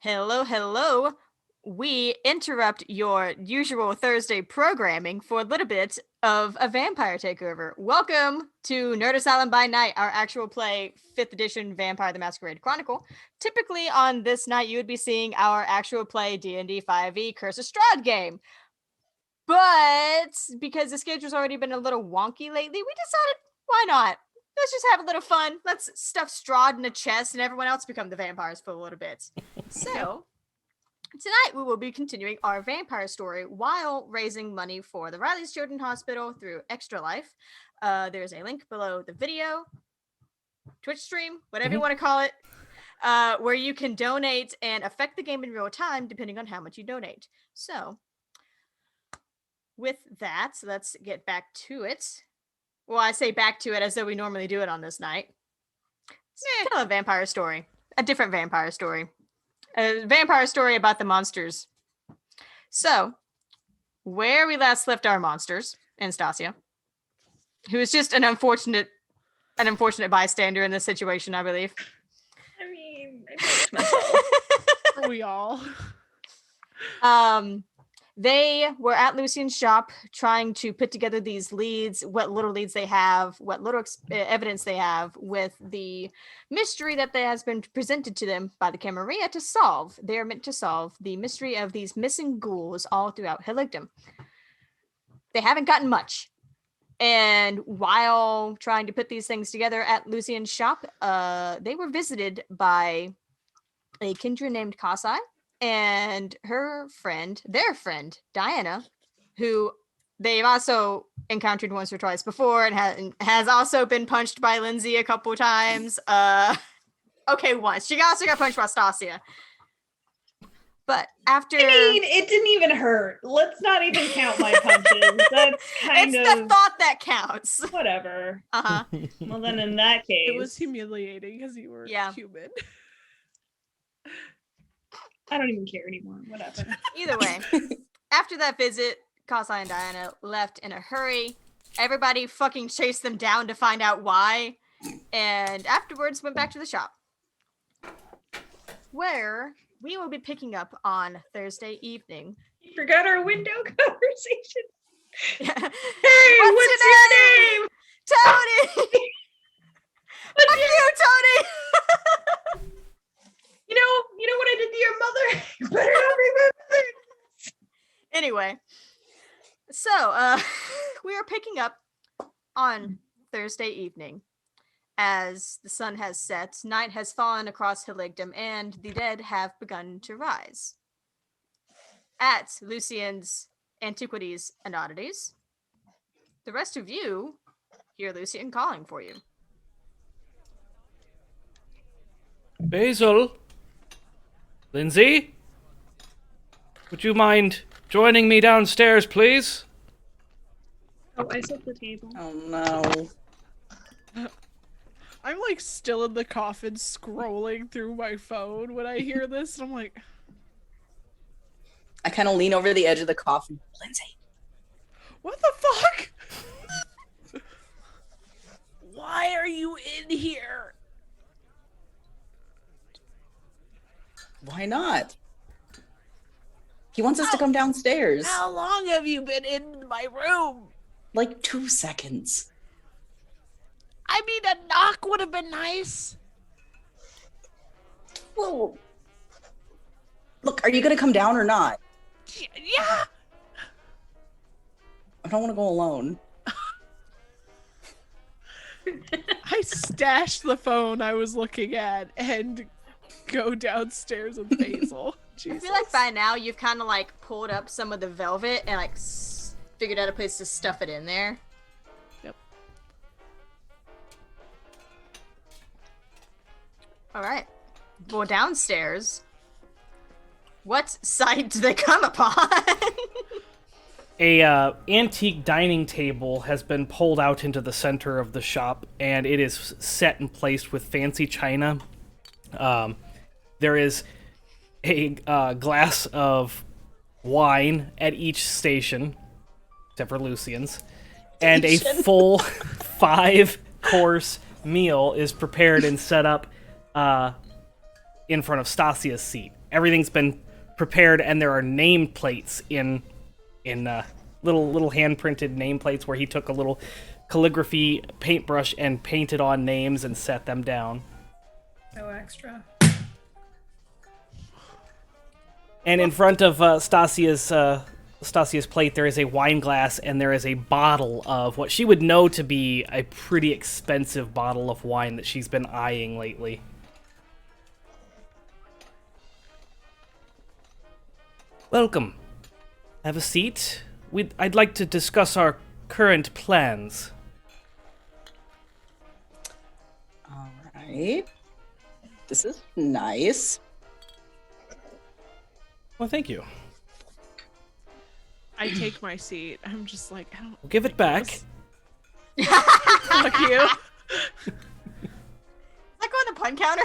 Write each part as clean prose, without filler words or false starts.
Hello, hello. We interrupt your usual Thursday programming for a little bit of a vampire takeover. Welcome to Nerd Asylum by Night, our actual play 5th edition Vampire the Masquerade Chronicle. Typically on this night, you would be seeing our actual play D&D 5e Curse of Strahd game. But because the schedule's already been a little wonky lately, we decided, why not? Let's just have a little fun. Let's stuff Strahd in a chest and everyone else become the vampires for a little bit. So, tonight we will be continuing our vampire story while raising money for the Riley's Children's Hospital through Extra Life. There's a link below the video, Twitch stream, whatever you want to call it, where you can donate and affect the game in real time depending on how much you donate. So, with that, let's get back to it. Well, I say back to it as though we normally do it on this night. It's kind of a vampire story. A different vampire story. A vampire story about the monsters. So, where we last left our monsters, and Stacia, who is just an unfortunate bystander in this situation, I believe. I mean, I myself. Are we all? They were at Lucien's shop trying to put together these leads, what little leads they have, what little evidence they have with the mystery that has been presented to them by the Camarilla to solve. They are meant to solve the mystery of these missing ghouls all throughout Heligdom. They haven't gotten much. And while trying to put these things together at Lucien's shop, they were visited by a kindred named Kasai and their friend, Diana, who they've also encountered once or twice before and has also been punched by Lindsay a couple times. Once. She also got punched by Stacia. But after... I mean, it didn't even hurt. Let's not even count my punches. That's kind it's the thought that counts. Whatever. Uh-huh. Well, then in that case... It was humiliating because you were human. I don't even care anymore. Whatever. Either way, after that visit, Kasai and Diana left in a hurry. Everybody fucking chased them down to find out why. And afterwards went back to the shop, where we will be picking up on Thursday evening. You forgot our window conversation. Hey, what's your name? Tony! Fuck you, Tony! You know what I did to your mother? You better not remember. Anyway, so we are picking up on Thursday evening. As the sun has set, night has fallen across Heligdom, and the dead have begun to rise. At Lucien's Antiquities and Oddities, the rest of you hear Lucien calling for you. Basil? Lindsay? Would you mind joining me downstairs, please? Oh, I set the table. Oh no. I'm like still in the coffin scrolling through my phone when I hear this. And I'm like, I kind of lean over the edge of the coffin. Lindsay. what the fuck? Why are you in here? Why not? He wants us to come downstairs. How long have you been in my room? Like 2 seconds. I mean, a knock would have been nice. Whoa. Look, are you gonna come down or not? Yeah. I don't want to go alone. I stashed the phone I was looking at and go downstairs with Basil. Jesus. I feel like by now you've kind of like pulled up some of the velvet and like figured out a place to stuff it in there. Yep. All right. Well, downstairs, what sight do they come upon? A antique dining table has been pulled out into the center of the shop, and it is set and placed with fancy china. There is a glass of wine at each station, except for Lucien's, and a full 5-course meal is prepared and set up in front of Stasia's seat. everything's been prepared, and there are nameplates in little hand-printed nameplates where he took a little calligraphy paintbrush and painted on names and set them down. So extra. And in front of Stasia's plate, there is a wine glass, and there is a bottle of what she would know to be a pretty expensive bottle of wine that she's been eyeing lately. Welcome. Have a seat. I'd like to discuss our current plans. All right. This is nice. Well, thank you. I take my seat. I'm just like, I don't. We'll give it back. Fuck you. Is that going to pun counter?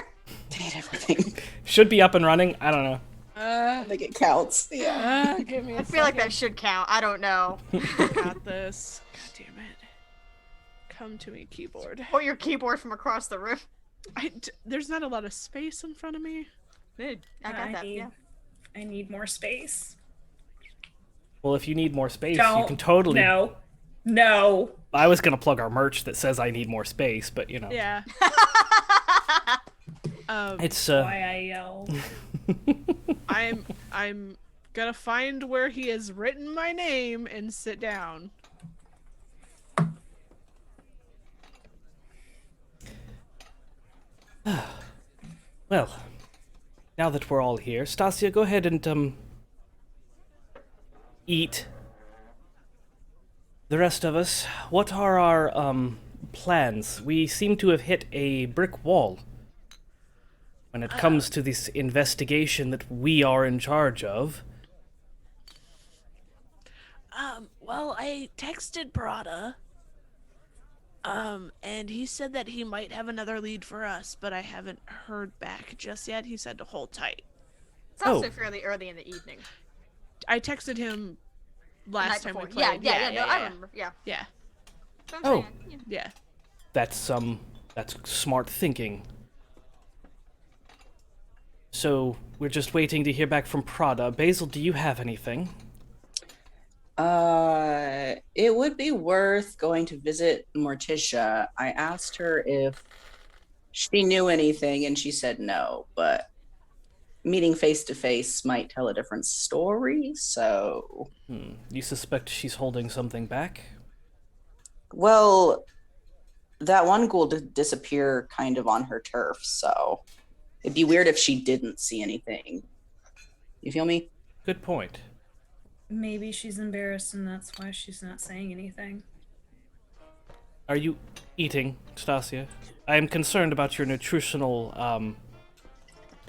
Did everything. Should be up and running. I don't know. I think it counts. Yeah. Give me a I feel like that should count. I don't know. Got this. God damn it. Come to me, keyboard. Or your keyboard from across the room. There's not a lot of space in front of me. Dude, I got that. Yeah. I need more space. Well, if you need more space, you can totally... No. I was going to plug our merch that says I need more space, but, you know. Yeah. It's, Why I yell. I'm gonna find where he has written my name and sit down. Well, now that we're all here, Stacia, go ahead and, eat. The rest of us, what are our, plans? We seem to have hit a brick wall when it comes to this investigation that we are in charge of. Well, I texted Parada. And he said that he might have another lead for us, but I haven't heard back just yet. He said to hold tight. It's also fairly early in the evening. I texted him last time we before. played. Yeah, I remember. Yeah. Yeah. So I'm Oh. saying, you know. Yeah. That's smart thinking. So, we're just waiting to hear back from Prada. Basil, do you have anything? It would be worth going to visit Morticia. I asked her if she knew anything, and she said no, but meeting face to face might tell a different story, so... You suspect she's holding something back? Well, that one ghoul did disappear kind of on her turf, so it'd be weird if she didn't see anything. You feel me? Good point. Maybe she's embarrassed and that's why she's not saying anything. Are you eating, Stacia? I am concerned about your nutritional,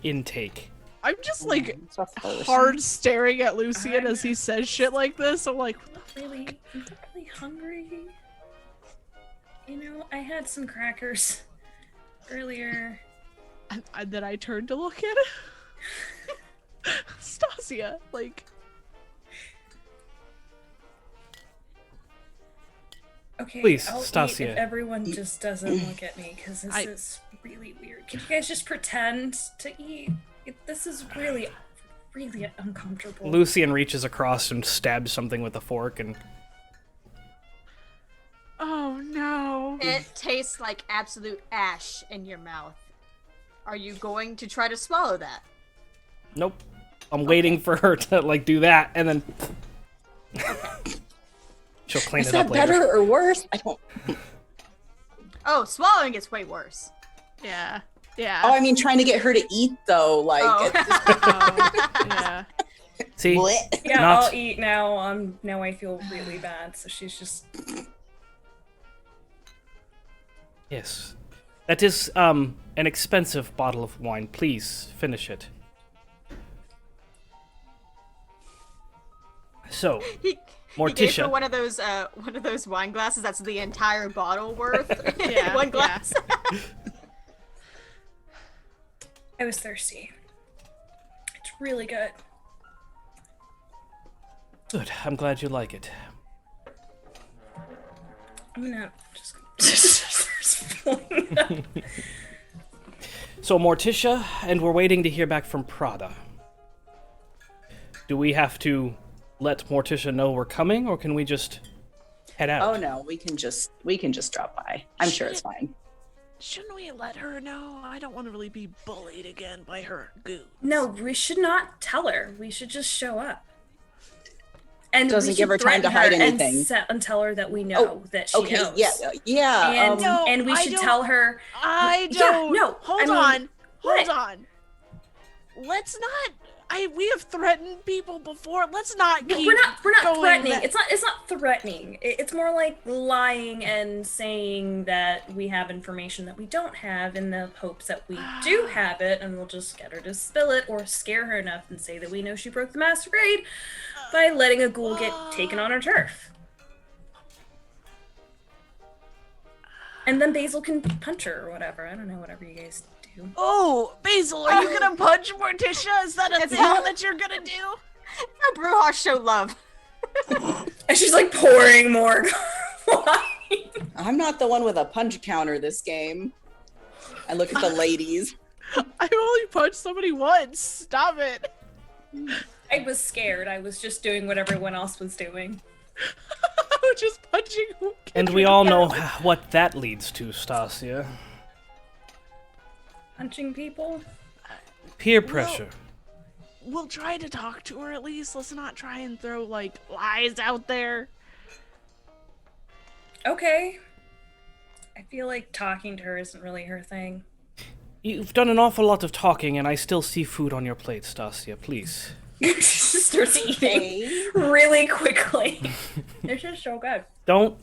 intake. I'm just like It's a first. hard staring at Lucien as he says shit like this. I'm like, what the I'm not really hungry. You know, I had some crackers earlier. and then I turned to look at it. Stacia, like, Okay, Please, I'll Stacia. eat if everyone just doesn't look at me, because this is really weird. Can you guys just pretend to eat? This is really, really uncomfortable. Lucien reaches across and stabs something with a fork and... oh no. It tastes like absolute ash in your mouth. Are you going to try to swallow that? Nope. I'm waiting for her to, like, do that, and then... She'll clean Is it that up later. better or worse? I don't... Oh, swallowing gets way worse. Yeah. Yeah. Oh, I mean, trying to get her to eat, though, like... Oh. Yeah. See? Blech. Yeah, Not- I'll eat now. Now I feel really bad, so she's just... Yes. That is, an expensive bottle of wine. Please, finish it. So, He gave Morticia. her one of those wine glasses that's the entire bottle worth. Yeah, One glass. I was thirsty. It's really good. Good. I'm glad you like it. I'm gonna just... So, Morticia, and we're waiting to hear back from Prada. do we have to let Morticia know we're coming, or can we just head out? Oh no, we can just drop by. I'm sure it's fine. Shouldn't we let her know? I don't want to really be bullied again by her goons. No, we should not tell her. We should just show up. And Doesn't give her time to hide anything. And tell her that we know that she okay, knows. yeah. And we should tell her. I don't. Yeah, no. Hold on. Let's not. We have threatened people before. Let's not keep. We're not going threatening. that- It's not threatening. It's more like lying and saying that we have information that we don't have in the hopes that we do have it, and we'll just get her to spill it or scare her enough and say that we know she broke the masquerade by letting a ghoul get taken on her turf. And then Basil can punch her or whatever. I don't know, whatever you guys do. Oh, Basil, are you gonna punch Morticia? Is that a thing that you're gonna do? How Brewhouse show love. And she's like pouring more wine. I'm not the one with a punch counter this game. I look at the ladies. I've only punched somebody once. Stop it. I was scared. I was just doing what everyone else was doing. I'm just punching. And we all know what that leads to, Stacia. Punching people? Peer pressure. We'll try to talk to her at least. Let's not try and throw, like, lies out there. Okay. I feel like talking to her isn't really her thing. You've done an awful lot of talking, and I still see food on your plate, Stacia. Please. She starts eating really quickly. This is so good. Don't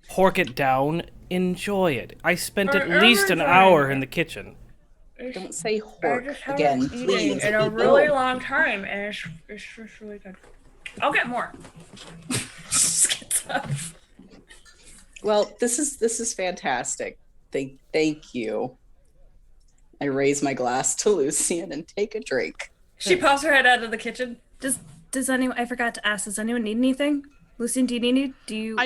pork it down. Enjoy it. I spent at least an hour in the kitchen. Don't say I hork just haven't again, eaten please. in a really long time, and it's just really good. I'll get more. Just gets up. Well, this is fantastic. Thank you. I raise my glass to Lucien and take a drink. She pops her head out of the kitchen. Does anyone? I forgot to ask. Does anyone need anything? Lucien, do you need? Do you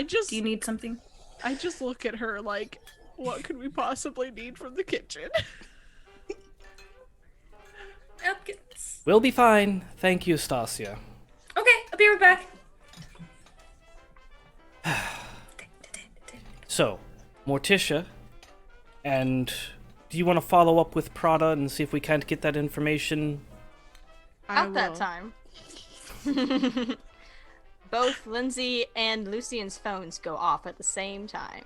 need something? I just look at her like, what could we possibly need from the kitchen? Napkins. We'll be fine. Thank you, Stacia. Okay, I'll be right back. So, Morticia, and do you want to follow up with Prada and see if we can't get that information? At that time, both Lindsay and Lucien's phones go off at the same time.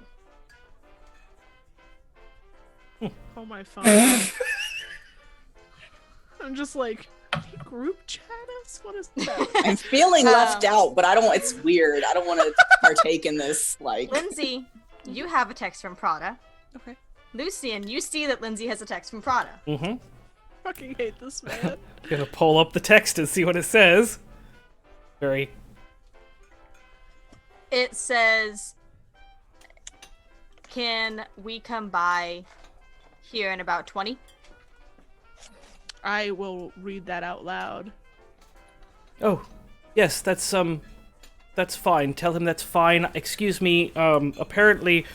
Oh, my phone. I'm just like, can you group chat us? What is that? I'm feeling left out, but I don't. It's weird. I don't want to partake in this. Like, Lindsay, you have a text from Prada. Okay. Lucien, you see that Lindsay has a text from Prada. Mm-hmm. Fucking hate this man. Gonna pull up the text and see what it says. It says, "Can we come by here in about 20?" I will read that out loud. Oh, yes, that's fine. Tell him that's fine. Excuse me, apparently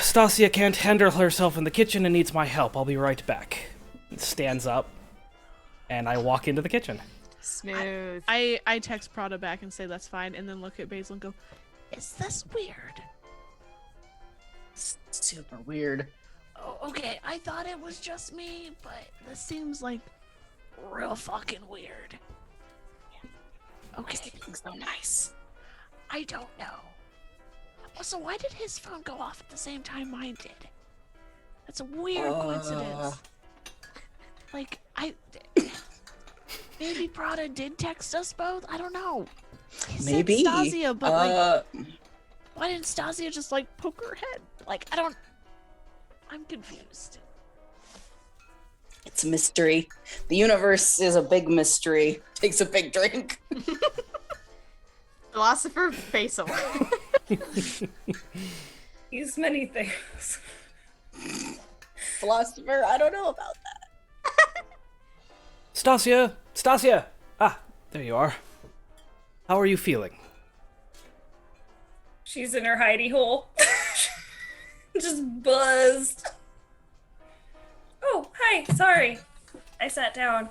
Stacia can't handle herself in the kitchen and needs my help. I'll be right back. Stands up, and I walk into the kitchen. Smooth. I text Prada back and say that's fine, and then look at Basil and go, is this weird? super weird. Oh, okay, I thought it was just me, but this seems like real fucking weird. Okay. Being so nice. I don't know. Also, why did his phone go off at the same time mine did? That's a weird coincidence. Like, maybe Prada did text us both? I don't know. He said Maybe. Stacia, but like, why didn't Stacia just like poke her head? Like, I'm confused. It's a mystery. The universe is a big mystery. Takes a big drink. Philosopher Basil. He's many things. Philosopher, I don't know about that. Stacia! Stacia! Ah, there you are. How are you feeling? She's in her hidey hole. Just buzzed. Oh, hi. Sorry. I sat down.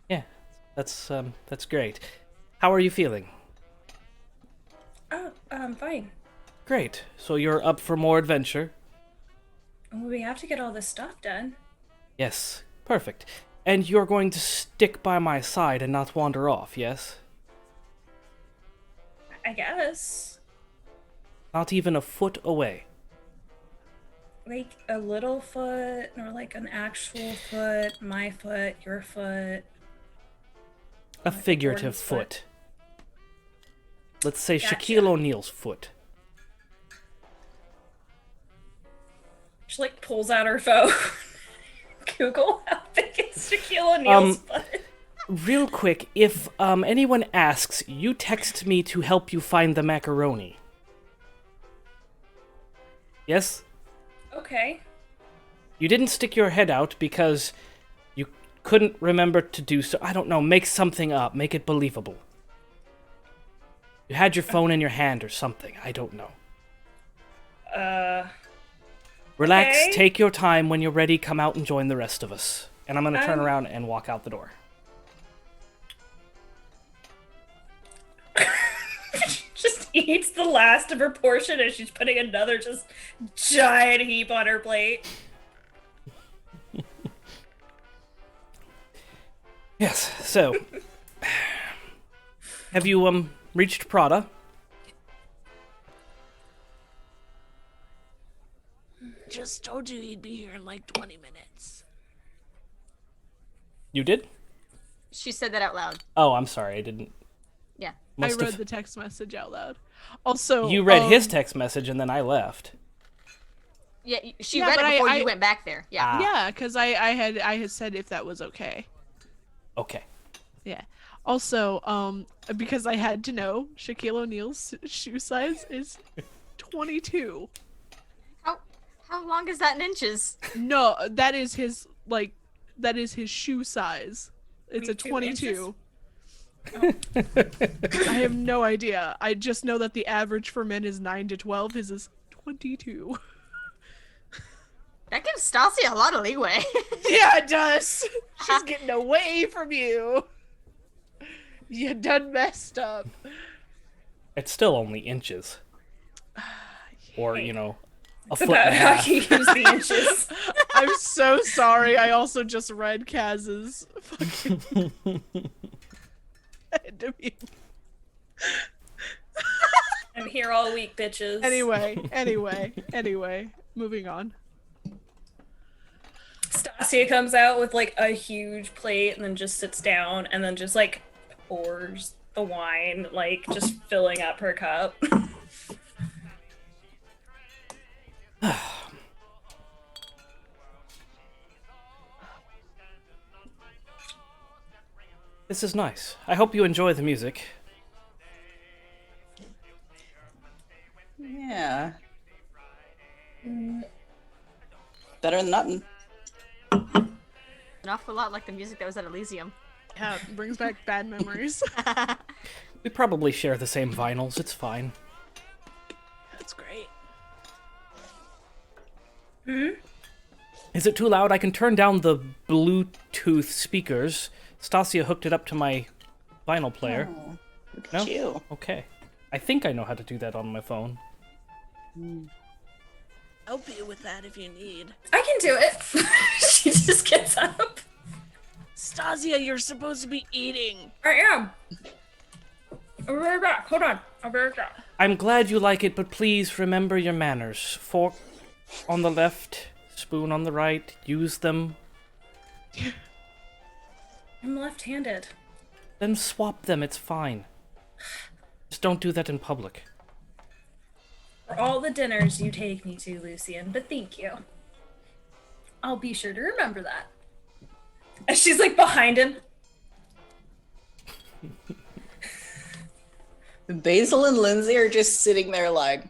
Yeah, That's great. How are you feeling? Oh, I'm fine. Great. So you're up for more adventure? Well, we have to get all this stuff done. Yes. Perfect. And you're going to stick by my side and not wander off, yes? I guess. Not even a foot away. Like a little foot, or like an actual foot, my foot, your foot. A figurative Jordan's foot. Let's say Gotcha. Shaquille O'Neal's foot. She like pulls out her phone. Google how big is Shaquille O'Neal's foot. Real quick, if anyone asks, you text me to help you find the macaroni. Yes? Okay. You didn't stick your head out because you couldn't remember to do so. I don't know, make something up, make it believable. You had your phone in your hand or something, I don't know. Uh, Relax, okay. take your time. When you're ready, come out and join the rest of us. And I'm gonna turn around and walk out the door. Just eats the last of her portion as she's putting another just giant heap on her plate. Yes, so... have you, reached Prada? Just told you he'd be here in like 20 minutes. You did? She said that out loud. Oh, I'm sorry, I didn't... Yeah. Must I read have... the text message out loud. Also, You read his text message and then I left. Yeah, she Yeah, read but it before I- you went back there. Yeah. Yeah, because I had said if that was okay. Okay. Yeah. Also, because I had to know, Shaquille O'Neal's shoe size is 22. How long is that in inches? No, that is his shoe size. It's a 22 22. I have no idea. I just know that the average for men is 9 to 12. His is 22. That gives Stacia a lot of leeway. Yeah, it does. She's getting away from you. You done messed up. It's still only inches. Or, you know, a It's foot about and a how half. you use the inches. I'm so sorry. I also just read Kaz's fucking. I had to be- I'm here all week, bitches. Anyway. Moving on. Stacia comes out with like a huge plate and then just sits down and then just like pours the wine, like just filling up her cup. This is nice. I hope you enjoy the music. Yeah. Better than nothing. An awful lot like the music that was at Elysium. Yeah, brings back bad memories. We probably share the same vinyls, it's fine. That's great. Is it too loud? I can turn down the Bluetooth speakers. Stacia hooked it up to my vinyl player. Oh, look No? at you. Okay. I think I know how to do that on my phone. Help you with that if you need. I can do it. She just gets up. Stasia, you're supposed to be eating. I am. I'll be right back. Hold on. I'll be right back. I'm glad you like it, but please remember your manners. Fork on the left, spoon on the right. Use them. I'm left-handed. Then swap them, it's fine. Just don't do that in public. For all the dinners you take me to, Lucien, but thank you. I'll be sure to remember that. And she's like behind him. Basil and Lindsay are just sitting there like.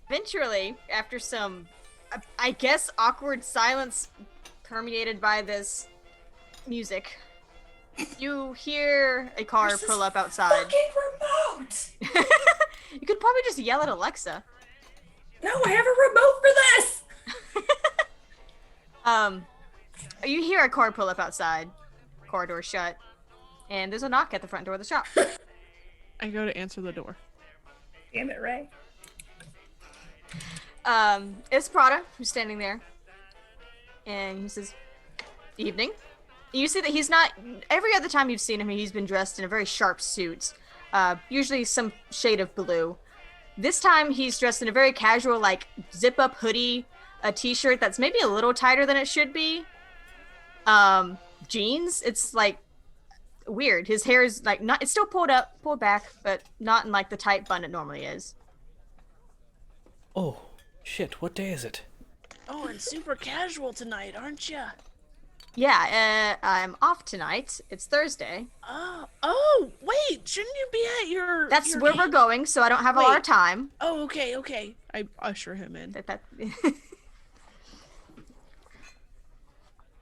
Eventually, after some, I guess, awkward silence permeated by this music, you hear a car Where's this pull up outside. Fucking remote. You could probably just yell at Alexa. No, I have a remote for this. You hear a car pull up outside, corridor shut, and there's a knock at the front door of the shop. I go to answer the door. Damn it, Ray. It's Prada who's standing there, and he says, "Evening." You see that he's not. Every other time you've seen him, he's been dressed in a very sharp suit, usually some shade of blue. This time, he's dressed in a very casual, like zip-up hoodie, a t-shirt that's maybe a little tighter than it should be. Jeans. It's like weird. His hair is like not. It's still pulled back, but not in like the tight bun it normally is. Oh, shit, what day is it? Oh, and super casual tonight, aren't you? Yeah, I'm off tonight. It's Thursday. Oh, wait, shouldn't you be at your... That's your where game? we're going, so I don't have a lot of Wait. time. Oh, okay. I usher him in.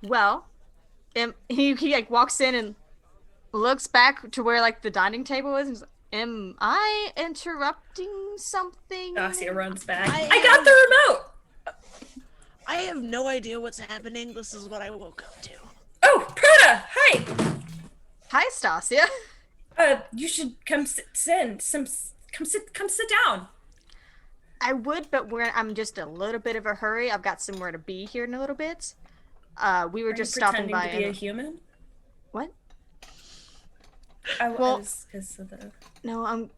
Well, he like walks in and looks back to where like the dining table is. And he's like, am I interrupting something? Stacia runs back. I I got the remote. I have no idea what's happening. This is what I woke up to. Oh, Prada, hi. Hi, Stacia. You should come sit down. I would, but I'm just a little bit of a hurry. I've got somewhere to be here in a little bit. We were Are just you stopping pretending by. to be a human? What? I Well- was because of the. No, I'm.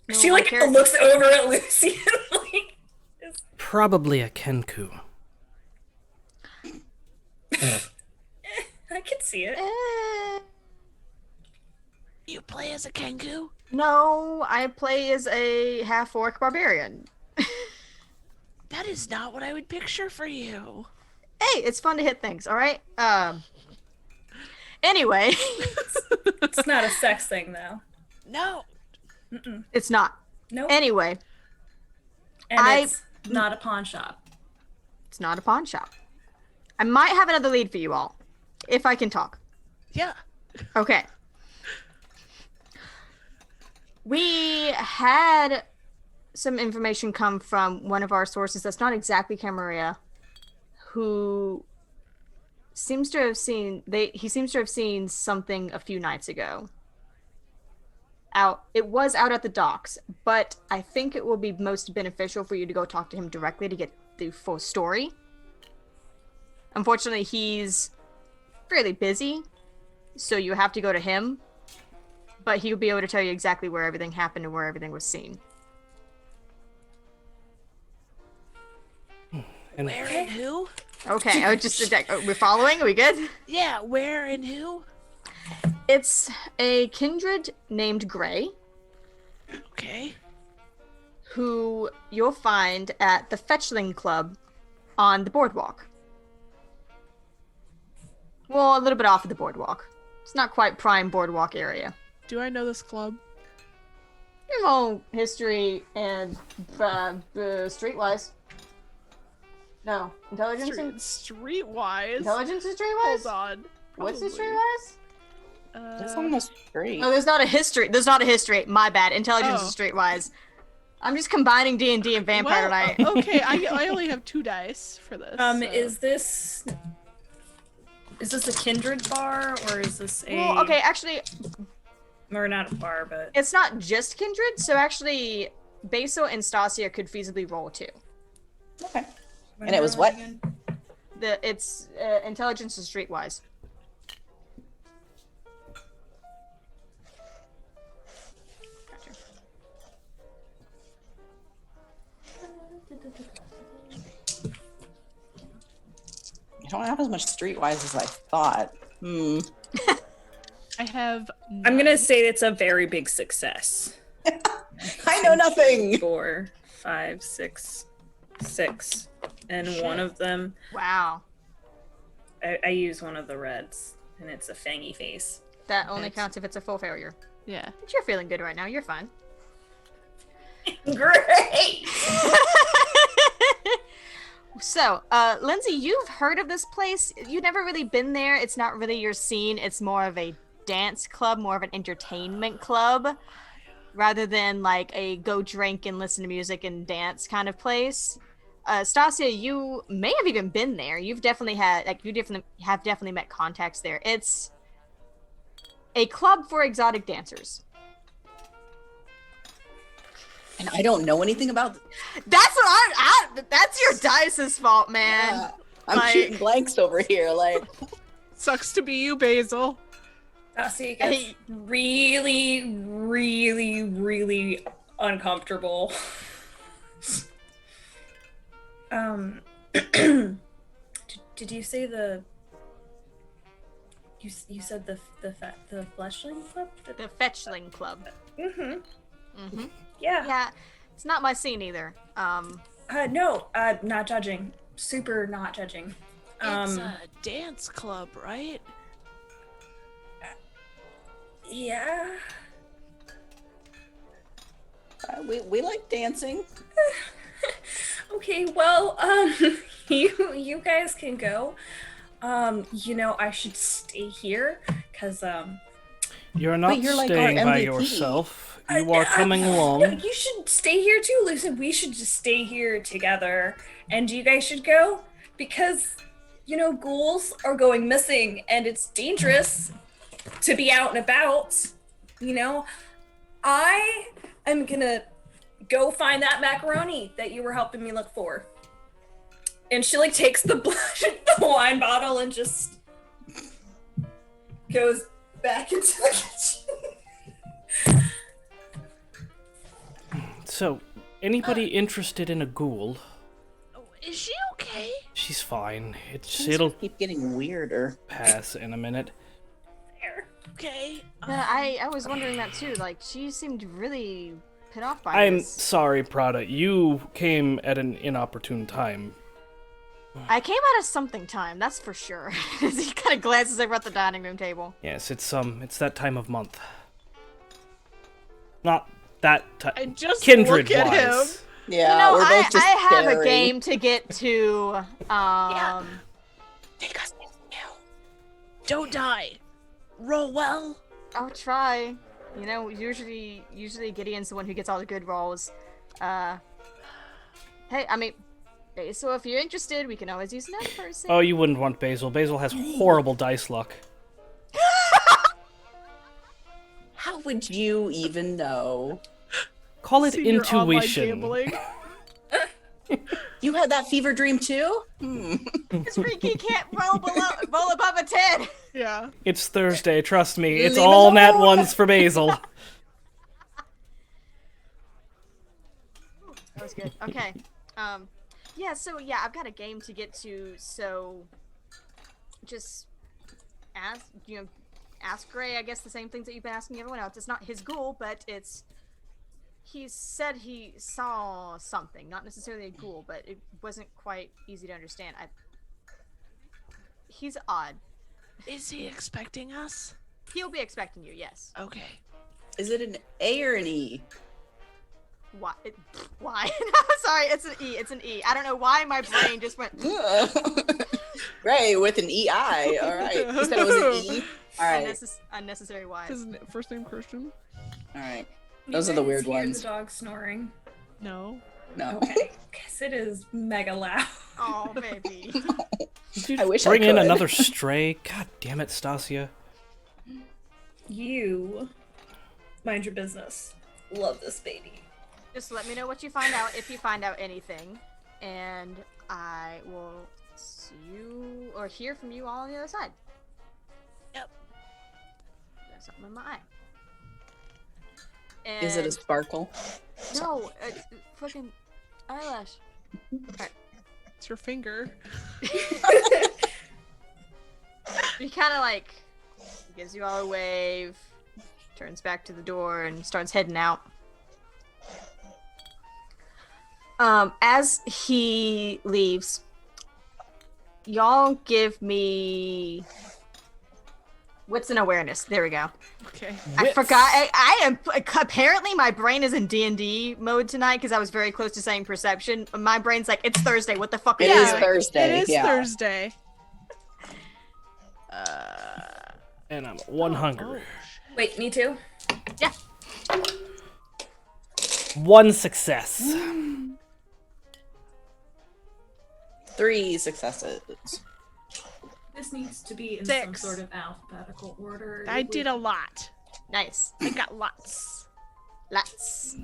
No, She my like character- looks over at Lucien. Like, Probably a Kenku. I can see it. You play as a Kenku? No, I play as a half-orc barbarian. That is not what I would picture for you. Hey, it's fun to hit things, all right? Anyway, It's not a sex thing though. No. it's not. Nope. Anyway, And I- it's not a pawn shop. it's not a pawn shop. I might have another lead for you all, if I can talk. Yeah. Okay. We had some information come from one of our sources that's not exactly Camarilla, who seems to have seen he seems to have seen something a few nights ago. It was out at the docks, but I think it will be most beneficial for you to go talk to him directly to get the full story. Unfortunately, he's fairly busy, so you have to go to him. But he'll be able to tell you exactly where everything happened and where everything was seen. And Where and who? Okay, we're following? Are we good? Yeah, where and who? It's a kindred named Gray, Okay. who you'll find at the Fetchling Club on the boardwalk. Well, a little bit off of the boardwalk. It's not quite prime boardwalk area. Do I know this club? You know, history and streetwise. No, intelligence and Streetwise. intelligence and streetwise. Hold on. What's the Probably. streetwise? It's on the street. No, there's not a history. There's not a history. My bad. Intelligence Oh. is streetwise. I'm just combining D&D and Vampire Well, Tonight. okay, I only have 2 dice for this. so- Is this a kindred bar or is this a? Well, okay, actually, Or not a bar, but it's not just kindred. So actually, Basil and Stacia could feasibly roll too. Okay. And it was what? It's intelligence is streetwise. Gotcha. You don't have as much streetwise as I thought. I have. I'm gonna say it's a very big success. I know nothing. 4, 5, 6, 6, and one of them Wow, I use one of the reds, and it's a fangy face. that only That's- counts if it's a full failure. Yeah. But you're feeling good right now. You're fine. Great. So, Lindsay, you've heard of this place. You've never really been there. It's not really your scene. It's more of a dance club, more of an entertainment club. rather than like a go drink and listen to music and dance kind of place. Stacia, you may have even been there. You've definitely had definitely met contacts there. It's a club for exotic dancers. And I don't know anything about. That's what that's your dice's fault, man. Yeah, I'm shooting blanks over here. Like, Sucks to be you, Basil. Stacia gets really, really, really uncomfortable. Did you say the? You said the fleshling club? The Fetchling Club. Mm-hmm. Yeah. Yeah. It's not my scene either. No, not judging. Super not judging. It's a dance club, right? Yeah. we like dancing. Okay, well, you guys can go. I should stay here, cause You're not you're like our staying by MVP. yourself. You are coming along. You should stay here too, Lucien. We should just stay here together, and you guys should go because ghouls are going missing, and it's dangerous to be out and about. I am gonna go find that macaroni that you were helping me look for. And she takes the wine bottle and just goes back into the kitchen. So, anybody interested in a ghoul? Oh, is she okay? She's fine. Things It'll keep getting weirder. pass in a minute. There. Okay. Yeah, I was wondering that too. Like, she seemed really put off by I'm this. sorry, Prada. You came at an inopportune time. I came out of something time, that's for sure. He kind of glances over at the dining room table. Yes, it's that time of month. Not that time. I just Kindred look at him. wise. Yeah, we're both just I have a staring. game to get to. Take us with you. Don't die. Roll well. I'll try. Usually Gideon's the one who gets all the good rolls. Hey, I mean, so if you're interested, we can always use another person. Oh, you wouldn't want Basil. Basil has horrible dice luck. How would you even know? Call it Senior online intuition. gambling. You had that fever dream too? This freaky can't roll above a 10. Yeah. It's Thursday, trust me. It's Leave all it nat alone. ones for Basil. That was good. Okay. Yeah, I've got a game to get to, so just ask Gray, I guess, the same things that you've been asking everyone else. It's not his ghoul, but he said he saw something, not necessarily a ghoul, but it wasn't quite easy to understand. He's odd. Is he expecting us? He'll be expecting you, yes. Okay. Is it an A or an E? Why? Why? Sorry, it's an E. It's an E. I don't know why my brain just went Right, with an EI. All right. You said it was an E? All right. Unnecessary wise. His first name Christian? All right. Those are the weird You guys hear ones. the dog snoring. No. No. Okay, because it is mega loud. Oh, baby. I wish Bring I in could. another stray. God damn it, Stacia. You mind your business. Love this baby. Just let me know what you find out, if you find out anything, and I will see you or hear from you all on the other side. Yep. There's something in my eye. Is it a And- sparkle? No, it's fucking eyelash. It's your finger. He kind of gives you all a wave, turns back to the door, and starts heading out. As he leaves, y'all give me wits and awareness. There we go. Okay. I forgot. I am apparently my brain is in D&D mode tonight because I was very close to saying perception. My brain's like, it's Thursday. What the fuck are It you is doing? Thursday. It is yeah. Thursday. And I'm one hungry. Wait, me too? 1 success. 3 successes. This needs to be in 6. some sort of alphabetical order. I did a lot. Nice. I got lots. Lots.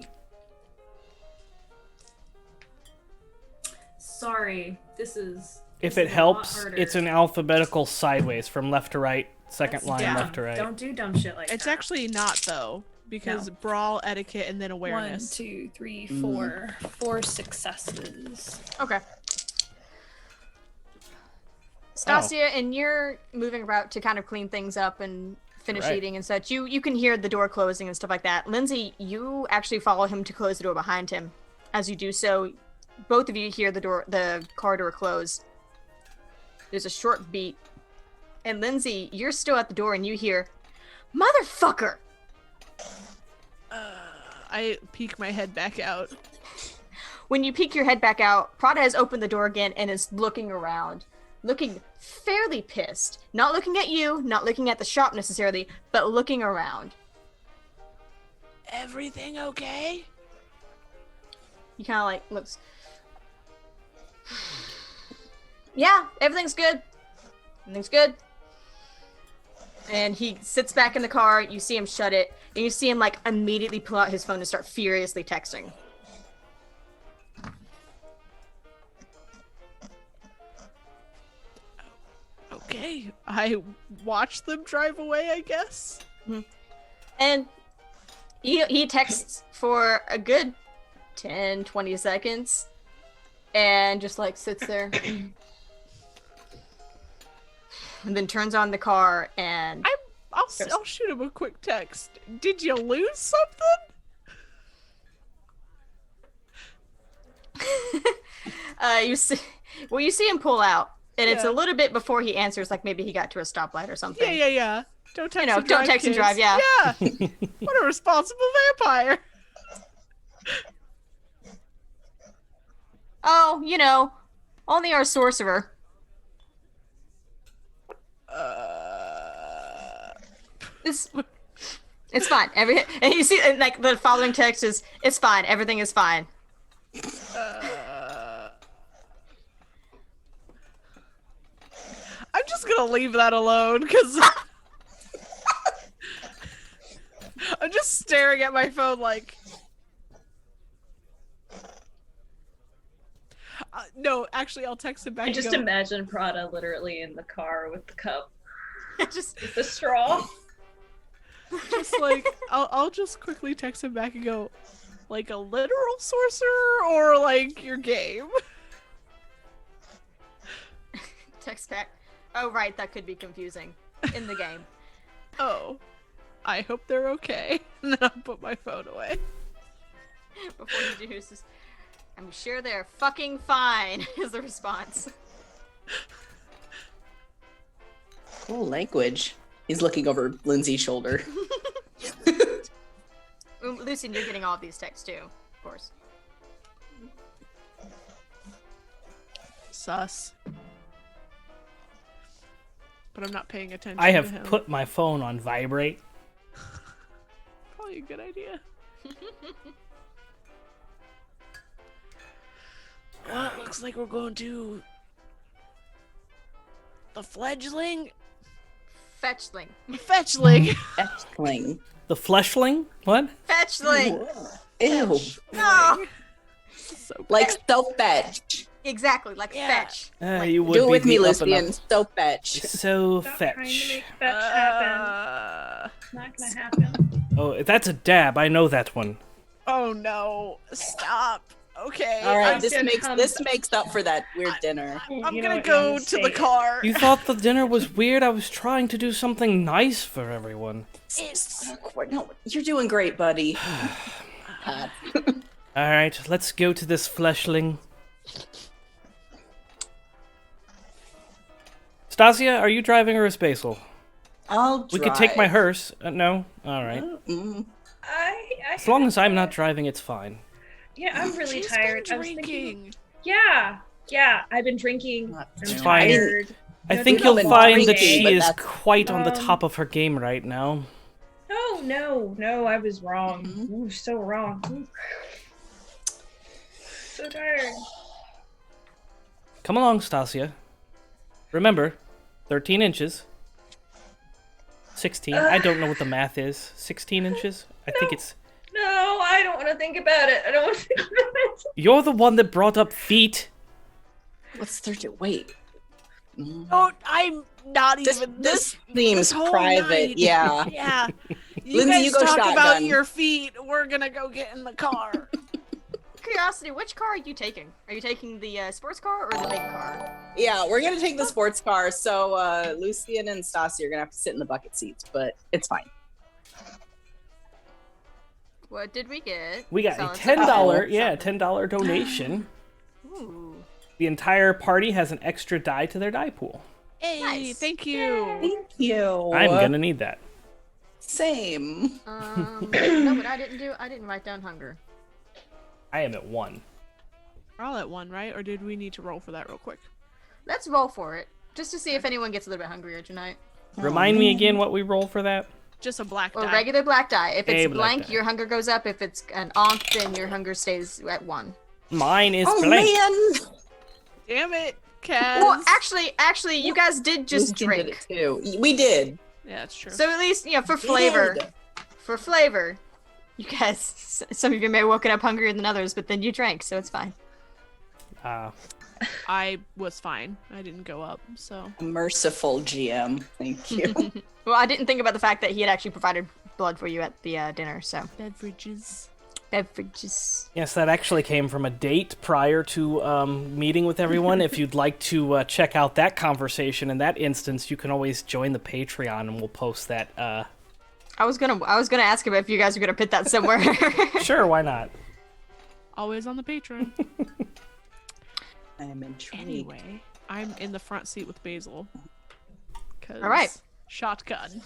Sorry, this is. If this it is a lot helps, harder. it's an alphabetical sideways from left to right, second That's line dumb. left to right. Don't do dumb shit like It's that. actually not though, because brawl, etiquette, and then 1, awareness. 2, 3, 4. 4 successes. Okay. Stacia, and you're moving about to kind of clean things up and finish Right. eating and such. You can hear the door closing and stuff like that. Lindsay, you actually follow him to close the door behind him. As you do so, both of you hear the car door close. There's a short beat. And Lindsay, you're still at the door and you hear, "Motherfucker!" I peek my head back out. When you peek your head back out, Prada has opened the door again and is looking around. Looking fairly pissed. Not looking at you, not looking at the shop necessarily, but looking around. Everything okay? He kind of like looks. Yeah, everything's good. Everything's good. And he sits back in the car. You see him shut it, and you see him like immediately pull out his phone and start furiously texting. Okay, I watch them drive away, I guess. And he texts for a good 10, 20 seconds, and just like sits there. And then turns on the car and I'll shoot him a quick text. Did you lose something? you see him pull out, and it's Yeah. a little bit before he answers, like maybe he got to a stoplight or something. Yeah. Don't text and don't drive, text and kids. drive, yeah. Yeah. What a responsible vampire. Oh, only our sorcerer. It's fine. And you see, and, like, the following text is, "It's fine. Everything is fine." I'm just gonna leave that alone because I'm just staring at my phone like. No, actually, I'll text him back. I and just go, imagine Prada literally in the car with the cup, Just with the straw. just like I'll just quickly text him back and go, like a literal sorcerer or like your game. text back. Oh, right. That could be confusing in the game. Oh, I hope they're okay. And then I'll put my phone away. Before you do, it's just, "I'm sure they're fucking fine," is the response. Cool language. He's looking over Lindsay's shoulder. Lucien, you're getting all of these texts too, of course. Sus. But I'm not paying attention I to have him. put my phone on vibrate. Probably a good idea. Well, it looks like we're going to the fledgling. Fetchling. Fetchling. Fetchling. The fleshling? What? Fetchling! Ew. No! So Like so fetch. Exactly, like Yeah. fetch. You would Do it be with me, beat up enough. Lucien. So fetch. So Stop trying to fetch. make fetch happen. It's not gonna happen. Oh, that's a dab. I know that one. Oh no! Stop. Okay. All right, I'm this gonna makes come- this makes up for that weird dinner. I'm You know gonna what, go I'm to say the it. car. You thought the dinner was weird? I was trying to do something nice for everyone. It's No, you're doing great, buddy. God. Alright, let's go to this fleshling. Stacia, are you driving or is Basil? I'll We could take my drive. hearse. No? Alright. Mm. As long as I'm not driving, it's fine. Yeah, I'm really She's tired. been I was thinking. drinking. Yeah, I've been drinking. Not I'm It's doing fine. tired. I No, think do you'll not been find that drinking, she but is that's- quite on the top of her game right now. No, No, I was wrong. Mhm. Ooh, so wrong. Ooh. So tired. Come along, Stacia. Remember, 13 inches. 16. I don't know what the math is. 16 inches? I think it's... No, I don't want to think about it. I don't want to think about it. You're the one that brought up feet. What's 13? Wait. Oh, I'm not This even this seems this whole private. night. Yeah. Yeah. You Lindsay, guys you go talk about shotgun. your feet. We're gonna go get in the car. Curiosity, which car are you taking? Are you taking the sports car or the big car? Yeah, we're gonna take the sports car. So Lucien and Stacia are gonna have to sit in the bucket seats, but it's fine. What did we get? We got a Solid $10 donation. Ooh. The entire party has an extra die to their die pool. Hey, Nice. thank you. Thank you. I'm gonna need that. Same. No, what I didn't write down hunger. I am at 1. We're all at 1, right? Or did we need to roll for that real quick? Let's roll for it, just to see if anyone gets a little bit hungrier tonight. Remind me again what we roll for that. Just a black Or die. regular black die. If A it's black blank, die. your hunger goes up. If it's an onk, then your hunger stays at 1. Mine is Oh blank. man. Damn it, Kaz. Well, actually, you guys did just Lucien did drink. it too. We did. Yeah, that's true. So at least, for We flavor. did. For flavor. You guys, some of you may have woken up hungrier than others, but then you drank, so it's fine. I was fine. I didn't go up, so. Merciful GM. Thank you. Well, I didn't think about the fact that he had actually provided blood for you at the dinner, so. Beverages. Beverages. Yes, that actually came from a date prior to meeting with everyone. If you'd like to check out that conversation in that instance, you can always join the Patreon, and we'll post that. I was gonna ask him if you guys were gonna put that somewhere. Sure, why not? Always on the Patreon. I am intrigued. Anyway, I'm in the front seat with Basil. All right. Shotgun.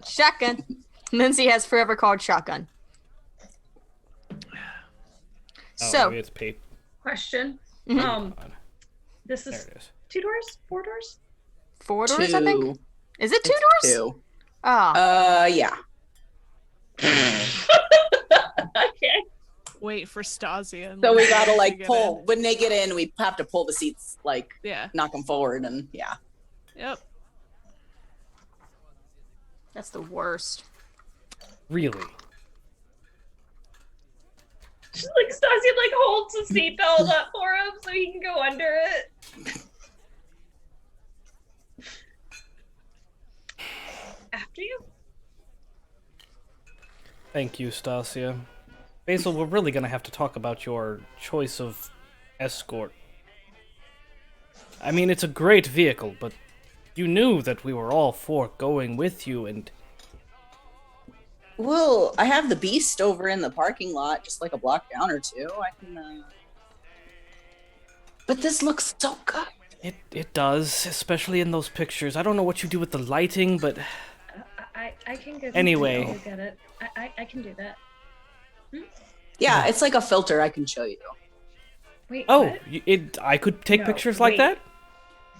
Shotgun. Lindsay has forever called shotgun. Oh, So, maybe it's paper. Question. Mhm. This There is it is. 2 doors? 4 doors? 4 doors, I think. Is it 2 It's doors? 2. Oh. Yeah. Okay. Wait for Stasia. So we gotta to like get pull in. when they get in. We have to pull the seats, like Yeah. knock them forward, and yeah. Yep. That's the worst. Really? Just like Stacia like holds the seatbelt up for him so he can go under it. After you. Thank you, Stacia. Basil, we're really gonna have to talk about your choice of escort. I mean, it's a great vehicle, but you knew that we were all for going with you, and Well, I have the beast over in the parking lot, just like a block down or two. I can. But this looks so good. it does, especially in those pictures. I don't know what you do with the lighting, but I can go. Anyway. Go get it. I can do that. Yeah, it's like a filter. I can show you. Wait. oh, What? I could take No, pictures like wait.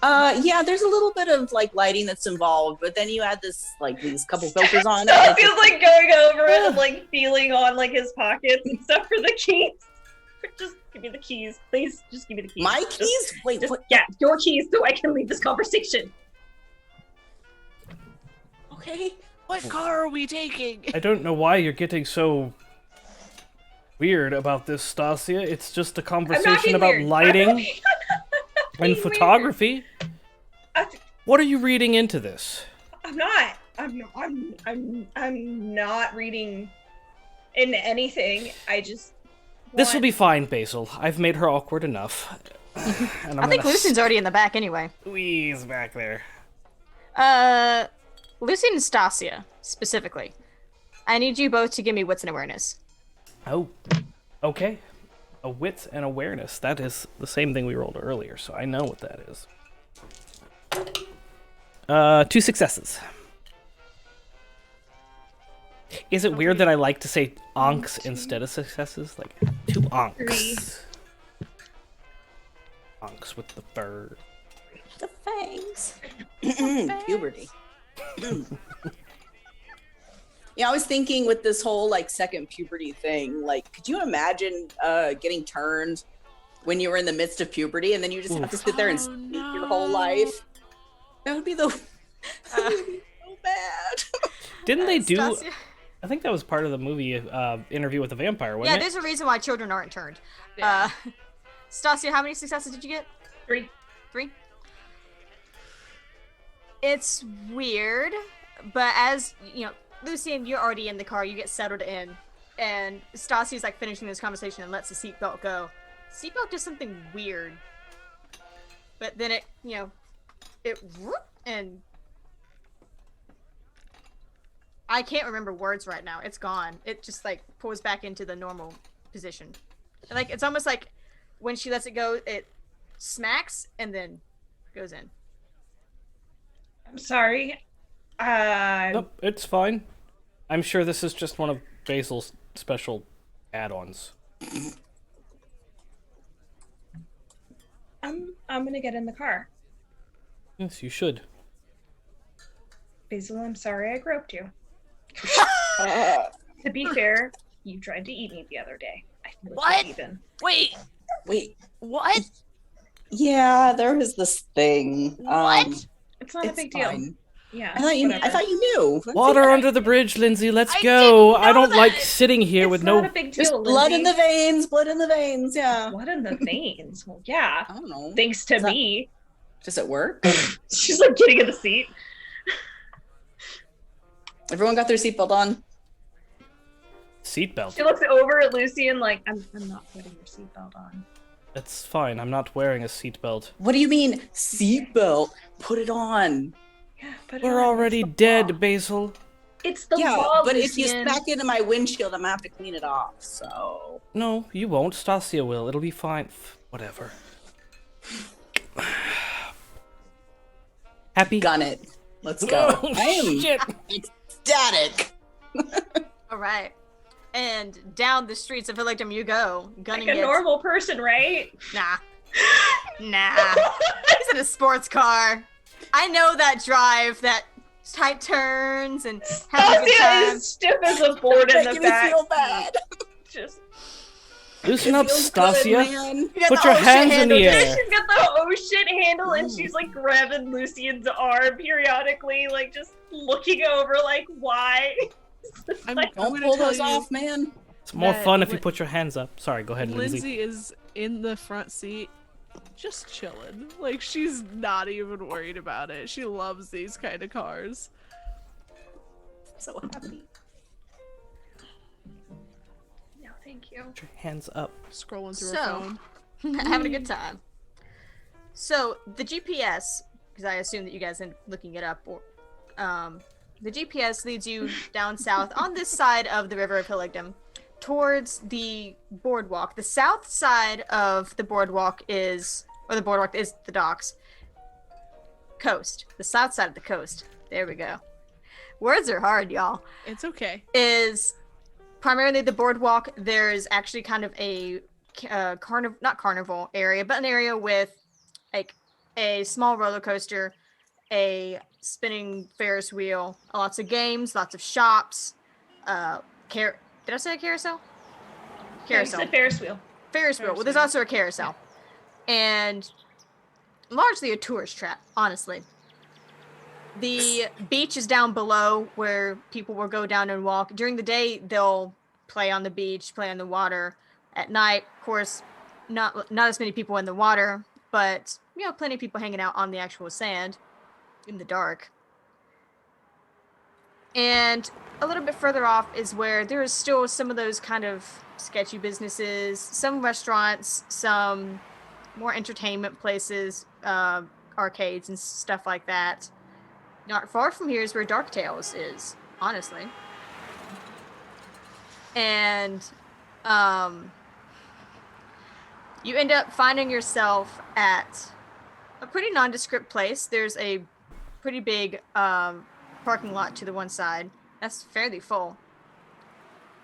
that. Yeah, there's a little bit of like lighting that's involved, but then you add these couple filters on it. It It's feels like going over it and like feeling on like his pockets and stuff for the keys. Just give me the keys, please. Just give me the keys. my Just- keys. Wait, Just, what? yeah, your keys so I can leave this conversation. Okay. What car are we taking? I don't know why you're getting so weird about this, Stacia. It's just a I'm not conversation being about weird. lighting I'm not and being weird. photography. I- What are you reading into this? I'm not. I'm not reading into anything. I just. This will want- be fine, Basil. I've made her awkward enough. And I think Lucien's already in the back anyway. squeeze back there. Lucien and Stacia, specifically. I need you both to give me wits and awareness. Oh, okay. A wits and awareness. That is the same thing we rolled earlier, so I know what that is. 2 successes. Is it weird that I like to say onks instead of successes? Like 2 onks. 3. Onks with the bird. The fangs. Puberty. Yeah, I was thinking with this whole like second puberty thing, like, could you imagine getting turned when you were in the midst of puberty and then you just have to sit there and Oh, sleep no. your whole life? That would be that Uh, would be so bad. Didn't they do? Stacia? I think that was part of the movie Interview with the Vampire, Yeah, wasn't there's a reason why children aren't turned. Yeah. Stacia, how many successes did you get? 3. 3? It's weird, but as, you know, Lucien, you're already in the car, you get settled in, and Stasia's like finishing this conversation and lets the seatbelt go. Seatbelt does something weird. But then it, you know, it whoop, and I can't remember words right now. It's gone. It just like pulls back into the normal position. And, like, it's almost like when she lets it go, it smacks and then goes in. I'm sorry. Nope, it's fine. I'm sure this is just one of Basil's special add-ons. I'm gonna get in the car. Yes, you should. Basil, I'm sorry I groped you. Uh, To be fair, you tried to eat me the other day. I feel What? even. Wait, wait, what? yeah, there was this thing. What? It's not a It's big deal. fine. Yeah. I thought you whatever. knew. Water under the bridge, Lindsay. Let's I go. didn't I don't know like that. sitting here It's with not no. a big Just deal, blood in Lindsay. the veins, blood in the veins, yeah. Blood in the veins. Well, yeah. I don't know. Thanks to Is that- me. Does it work? She's like getting in the seat. Everyone got their seatbelt on? Seatbelt. She looks over at Lucien like, I'm not putting your seatbelt on. That's fine. I'm not wearing a seatbelt. What do you mean, seatbelt? Put it on. Yeah, but We're already dead, Basil. It's the Yeah, law, but if you Lucien. smack into my windshield, I'm gonna have to clean it off, so... No, you won't. Stacia will. It'll be fine. Whatever. Happy? Gun it. Let's go. Oh, I am shit. ecstatic. All right. And down the streets of Philiptum you go, gunning Like a it. normal person, right? Nah. Nah. He's in a sports car. I know that drive, that tight turns and having a good Stacia time. is stiff as a board in the Making me back. feel bad. Just Loosen up, Feels good, Stacia. man. You got Put the your oh shit hands in handle, the dude. air. she's got the oh shit handle and she's like grabbing Lucien's arm periodically, like just looking over like why? I'm Like, Don't gonna pull tell those you, off, man. It's more That fun if you Li- put your hands up. Sorry, go ahead, Lindsay. Lindsay is in the front seat, just chilling. Like, she's not even worried about it. She loves these kind of cars. So happy. no, thank you. Put your hands up. Scrolling through So- her phone. Having a good time. So the GPS, because I assume that you guys are looking it up, or the GPS leads you down south on this side of the River of Hilligdom towards the boardwalk. The south side of the boardwalk is, or the boardwalk is the docks. Coast. The south side of the coast. There we go. Words are hard, y'all. It's okay. Is primarily the boardwalk. There's actually kind of a not carnival area, but an area with like a small roller coaster, a spinning Ferris wheel, lots of games, lots of shops. Did I say a carousel? Carousel. It's a Ferris wheel. Ferris wheel. Well, there's wheel. also a carousel, and largely a tourist trap, honestly. The beach is down below where people will go down and walk. During the day, they'll play on the beach, play on the water. At night, of course, not as many people in the water, but you know, plenty of people hanging out on the actual sand in the dark. And a little bit further off is where there is still some of those kind of sketchy businesses, some restaurants, some more entertainment places, arcades and stuff like that. Not far from here is where Dark Tales is, honestly. And you end up finding yourself at a pretty nondescript place. There's a pretty big parking lot to the one side. That's fairly full.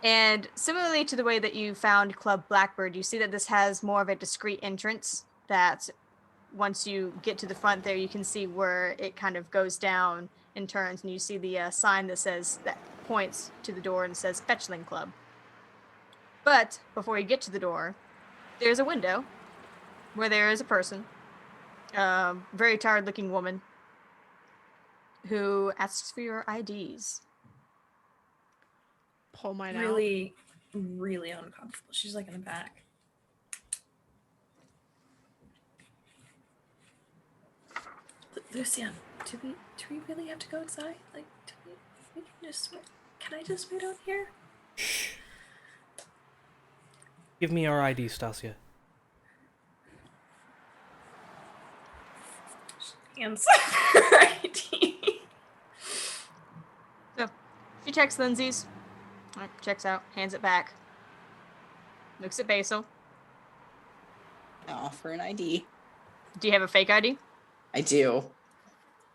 And similarly to the way that you found Club Blackbird, you see that this has more of a discreet entrance that once you get to the front there, you can see where it kind of goes down and turns, and you see the sign that points to the door and says Fetchling Club. But before you get to the door, there's a window where there is a person, very tired-looking woman, who asks for your IDs. Pull mine out. Really, really uncomfortable. She's like in the back. Lucien, do we really have to go inside? Like, we can just wait. Can I just wait out here? Shh. Give me your ID, Stacia. Hands her ID. So, she checks Lindsay's. Checks out, hands it back. Looks at Basil. I offer an ID. Do you have a fake ID? I do.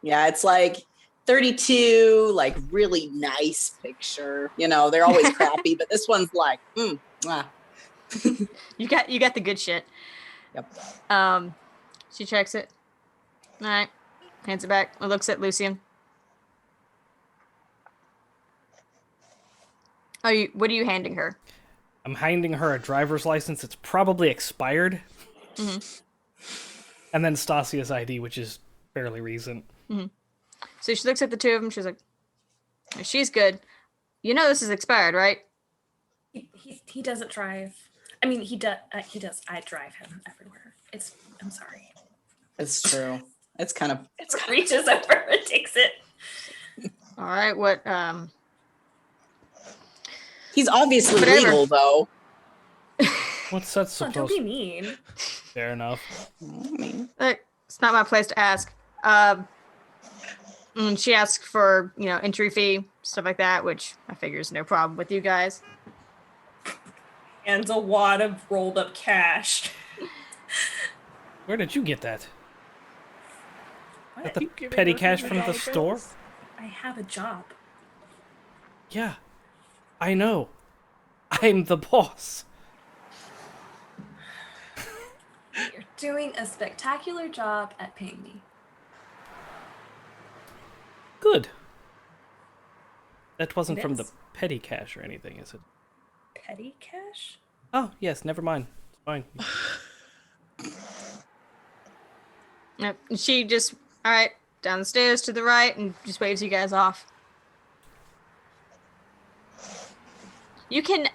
Yeah, it's like 32, like really nice picture. You know, they're always crappy, but this one's like, mwah. You got the good shit. Yep. She checks it. All right, hands it back. Looks at Lucien. What are you handing her? I'm handing her a driver's license. It's probably expired. Mm-hmm. And then Stasia's ID, which is fairly recent. Mm-hmm. So she looks at the two of them. She's like, she's good. You know this is expired, right? He doesn't drive. I mean, he does. I drive him everywhere. I'm sorry. It's true. It's kind of. It reaches over and takes it. All right. What? He's obviously Whatever. legal, though. What's that Oh, supposed don't be mean. Fair enough. I mean, Look, it's not my place to ask. And she asks for, entry fee, stuff like that, which I figure is no problem with you guys. And a wad of rolled up cash. Where did you get that? What? Got the You giving petty her cash from the $100 store? bills? I have a job. Yeah. I know. I'm the boss. You're doing a spectacular job at paying me. Good. That wasn't It from the is. petty cash or anything, is it? Petty cash? Oh, yes, never mind. It's fine. Yep. And she just, all right, down the stairs to the right and just waves you guys off. You can,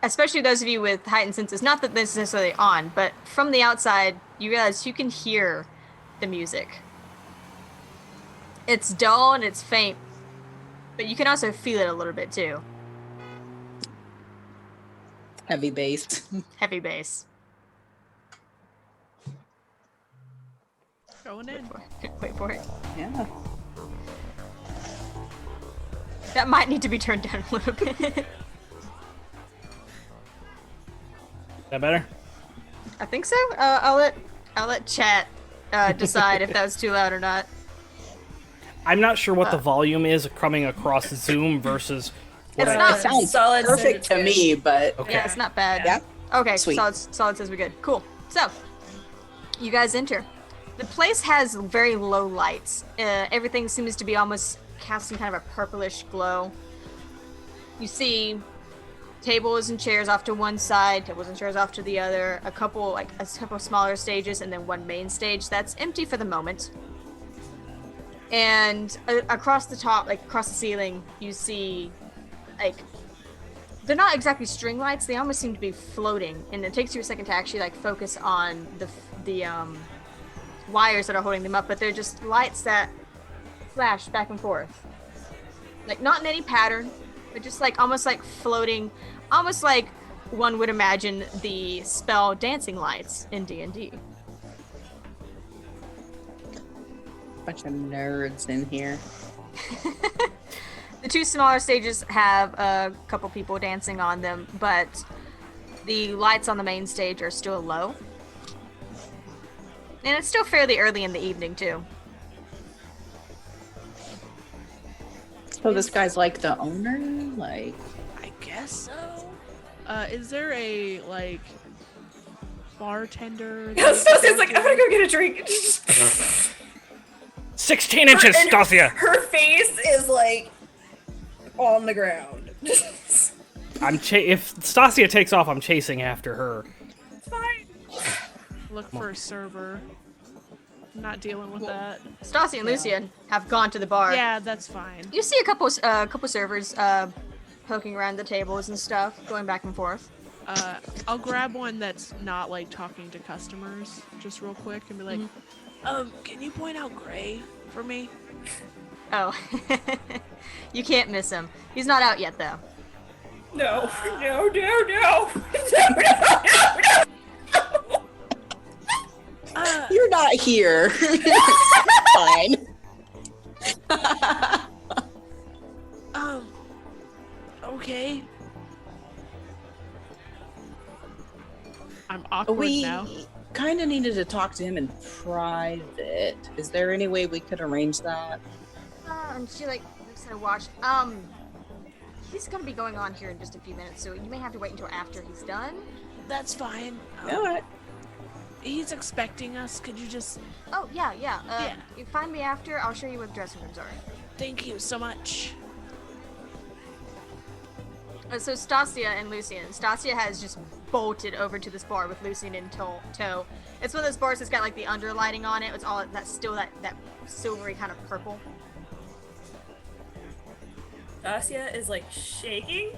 especially those of you with heightened senses, not that this is necessarily on, but from the outside, you realize you can hear the music. It's dull and it's faint, but you can also feel it a little bit too. heavy bass. Heavy bass. Going in. Wait for it. Yeah. That might need to be turned down a little bit. That better? I think so. I'll let chat decide if that was too loud or not. I'm not sure what the volume is coming across Zoom versus what It's I- not It sounds Solid perfect to said it me, but Okay. Yeah, it's not bad. yeah. Okay, Sweet. solid says we're good. Cool. So, you guys enter. The place has very low lights. Everything seems to be almost casting kind of a purplish glow. You see tables and chairs off to one side, tables and chairs off to the other, a couple smaller stages, and then one main stage that's empty for the moment. And across the top, like across the ceiling, you see, like, they're not exactly string lights. They almost seem to be floating, and it takes you a second to actually like focus on the wires that are holding them up. But they're just lights that flash back and forth, like not in any pattern, but just like almost like floating, almost like one would imagine the spell dancing lights in D&D. Bunch of nerds in here. The two smaller stages have a couple people dancing on them, but the lights on the main stage are still low. And it's still fairly early in the evening, too. So this guy's like the owner, like. I guess so. Is there a like bartender? Stasia's like, I'm gonna go get a drink. 16 inches, Stacia! Her face is like on the ground. If Stacia takes off, I'm chasing after her. It's fine. Look for a server. Not dealing with that. Stacia and Lucien have gone to the bar. Yeah, that's fine. You see a couple servers poking around the tables and stuff, going back and forth. I'll grab one that's not like talking to customers, just real quick, and be like, can you point out Gray for me? Oh, you can't miss him. He's not out yet, though. No. You're not here. Fine. Okay. I'm awkward We now. kind of needed to talk to him in private. Is there any way we could arrange that? And she looks at her watch. He's gonna be going on here in just a few minutes, so you may have to wait until after he's done. That's fine. All right. He's expecting us. Could you just... Oh, yeah. Yeah. You find me after, I'll show you where the dressing rooms are. Thank you so much. So Stacia and Lucien. Stacia has just bolted over to this bar with Lucien in tow. It's one of those bars that's got like the underlighting on it. It's all that's still that silvery kind of purple. Stacia is like shaking.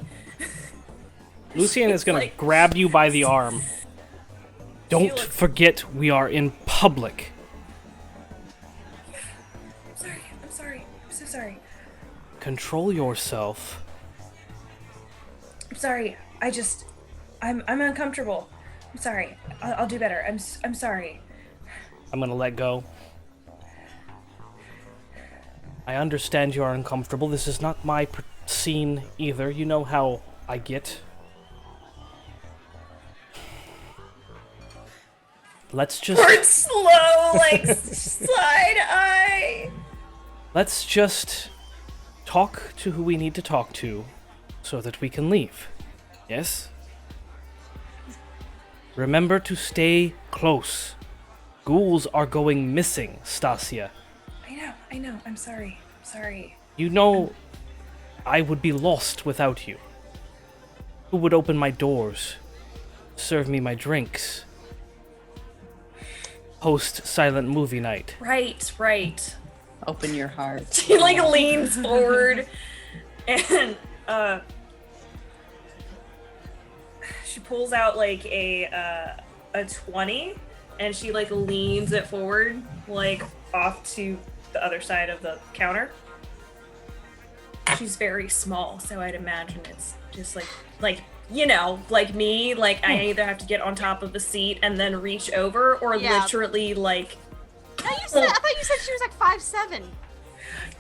Lucien is gonna like- grab you by the arm. Don't looks- forget we are in public. I'm sorry. I'm so sorry. Control yourself. I'm sorry. I'm uncomfortable. I'm sorry. I'll do better. I'm sorry. I'm gonna let go. I understand you are uncomfortable. This is not my scene either. You know how I get. Let's just... Word slow, like side eye. Let's just talk to who we need to talk to so that we can leave. Yes? Remember to stay close. Ghouls are going missing, Stacia. I know. I'm sorry. You know, I would be lost without you. Who would open my doors, serve me my drinks, host silent movie night? Right. Open your heart. She like leans forward and she pulls out like a 20 and she like leans it forward like off to the other side of the counter. She's very small, so I'd imagine it's just like you know, like me, like I either have to get on top of the seat and then reach over or Yeah. literally like No, I thought you said she was like 5'7".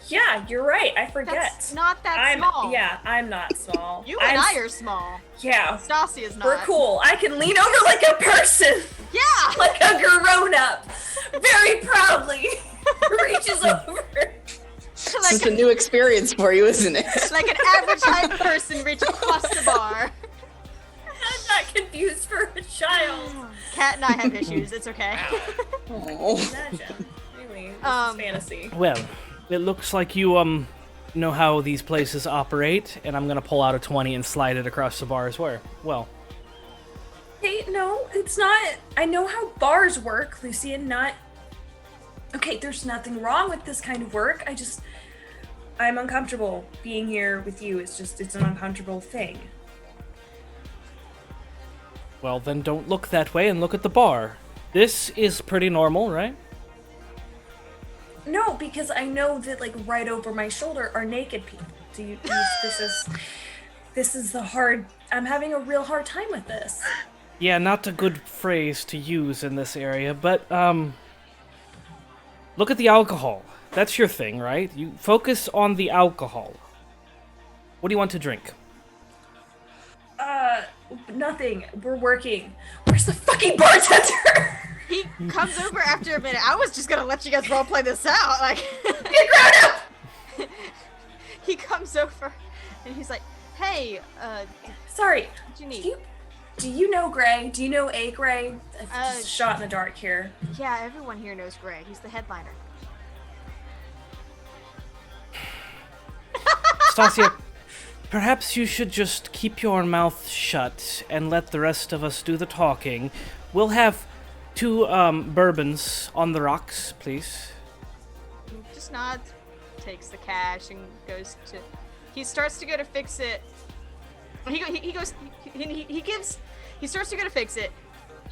yeah, you're right. I forget. That's not that I'm small. Yeah, I'm not small. You and I are small. Yeah, Stacia's not. we're cool. I can lean over like a person, Yeah. like a grown-up, very proudly reaches over. This is a new experience for you, isn't it? Like an average height person reaching across the bar. I'm not confused for a child. Kat and I have issues. It's okay. Oh. Imagine. Really, this is fantasy. Well, it looks like you, know how these places operate, and I'm gonna pull out a 20 and slide it across the bar as well. Hey, no, it's not. I know how bars work, Lucien, not... Okay, there's nothing wrong with this kind of work. I'm uncomfortable being here with you. It's an uncomfortable thing. Well, then don't look that way and look at the bar. This is pretty normal, right? No, because I know that like right over my shoulder are naked people. This is the hard. I'm having a real hard time with this. Yeah, not a good phrase to use in this area, but, look at the alcohol. That's your thing, right? You focus on the alcohol. What do you want to drink? Nothing. We're working. Where's the fucking bartender? He comes over after a minute. I was just gonna let you guys role play this out. Like, Get grown up! he comes over and he's like, "Hey, Sorry. what do you need?" Do you know Gray? Do you know a Gray? Just Uh, a shot in the dark here. Yeah, everyone here knows Greg. He's the headliner. Stacia, perhaps you should just keep your mouth shut and let the rest of us do the talking. We'll have 2 bourbons on the rocks, please. Just nods, takes the cash, and goes to. He starts to go to fix it. He starts to go to fix it.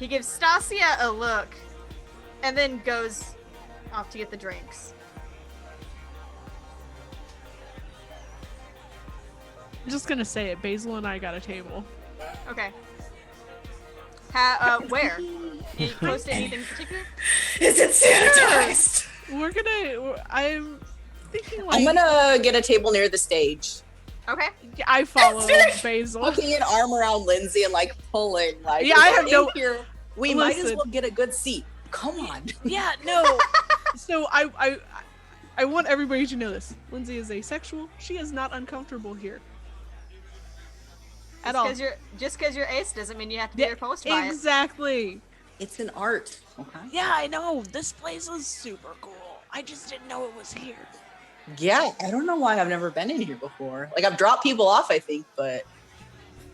He gives Stacia a look, and then goes off to get the drinks. I'm just gonna say it. Basil and I got a table. Okay. Where? Any close to anything in particular? Is it sanitized? I'm thinking like. I'm gonna get a table near the stage. Okay. I follow Basil. Hooking an arm around Lindsay and like pulling. Like, Yeah, I have no. Here. We might as Listen. well get a good seat. Come on. Yeah, no. So I want everybody to know this. Lindsay is asexual. She is not uncomfortable here. At all. Just because you're ace doesn't mean you have to be repulsed by it. Exactly. It's an art. Okay. Yeah, I know. This place is super cool. I just didn't know it was here. Yeah, I don't know why I've never been in here before. Like I've dropped people off, I think, but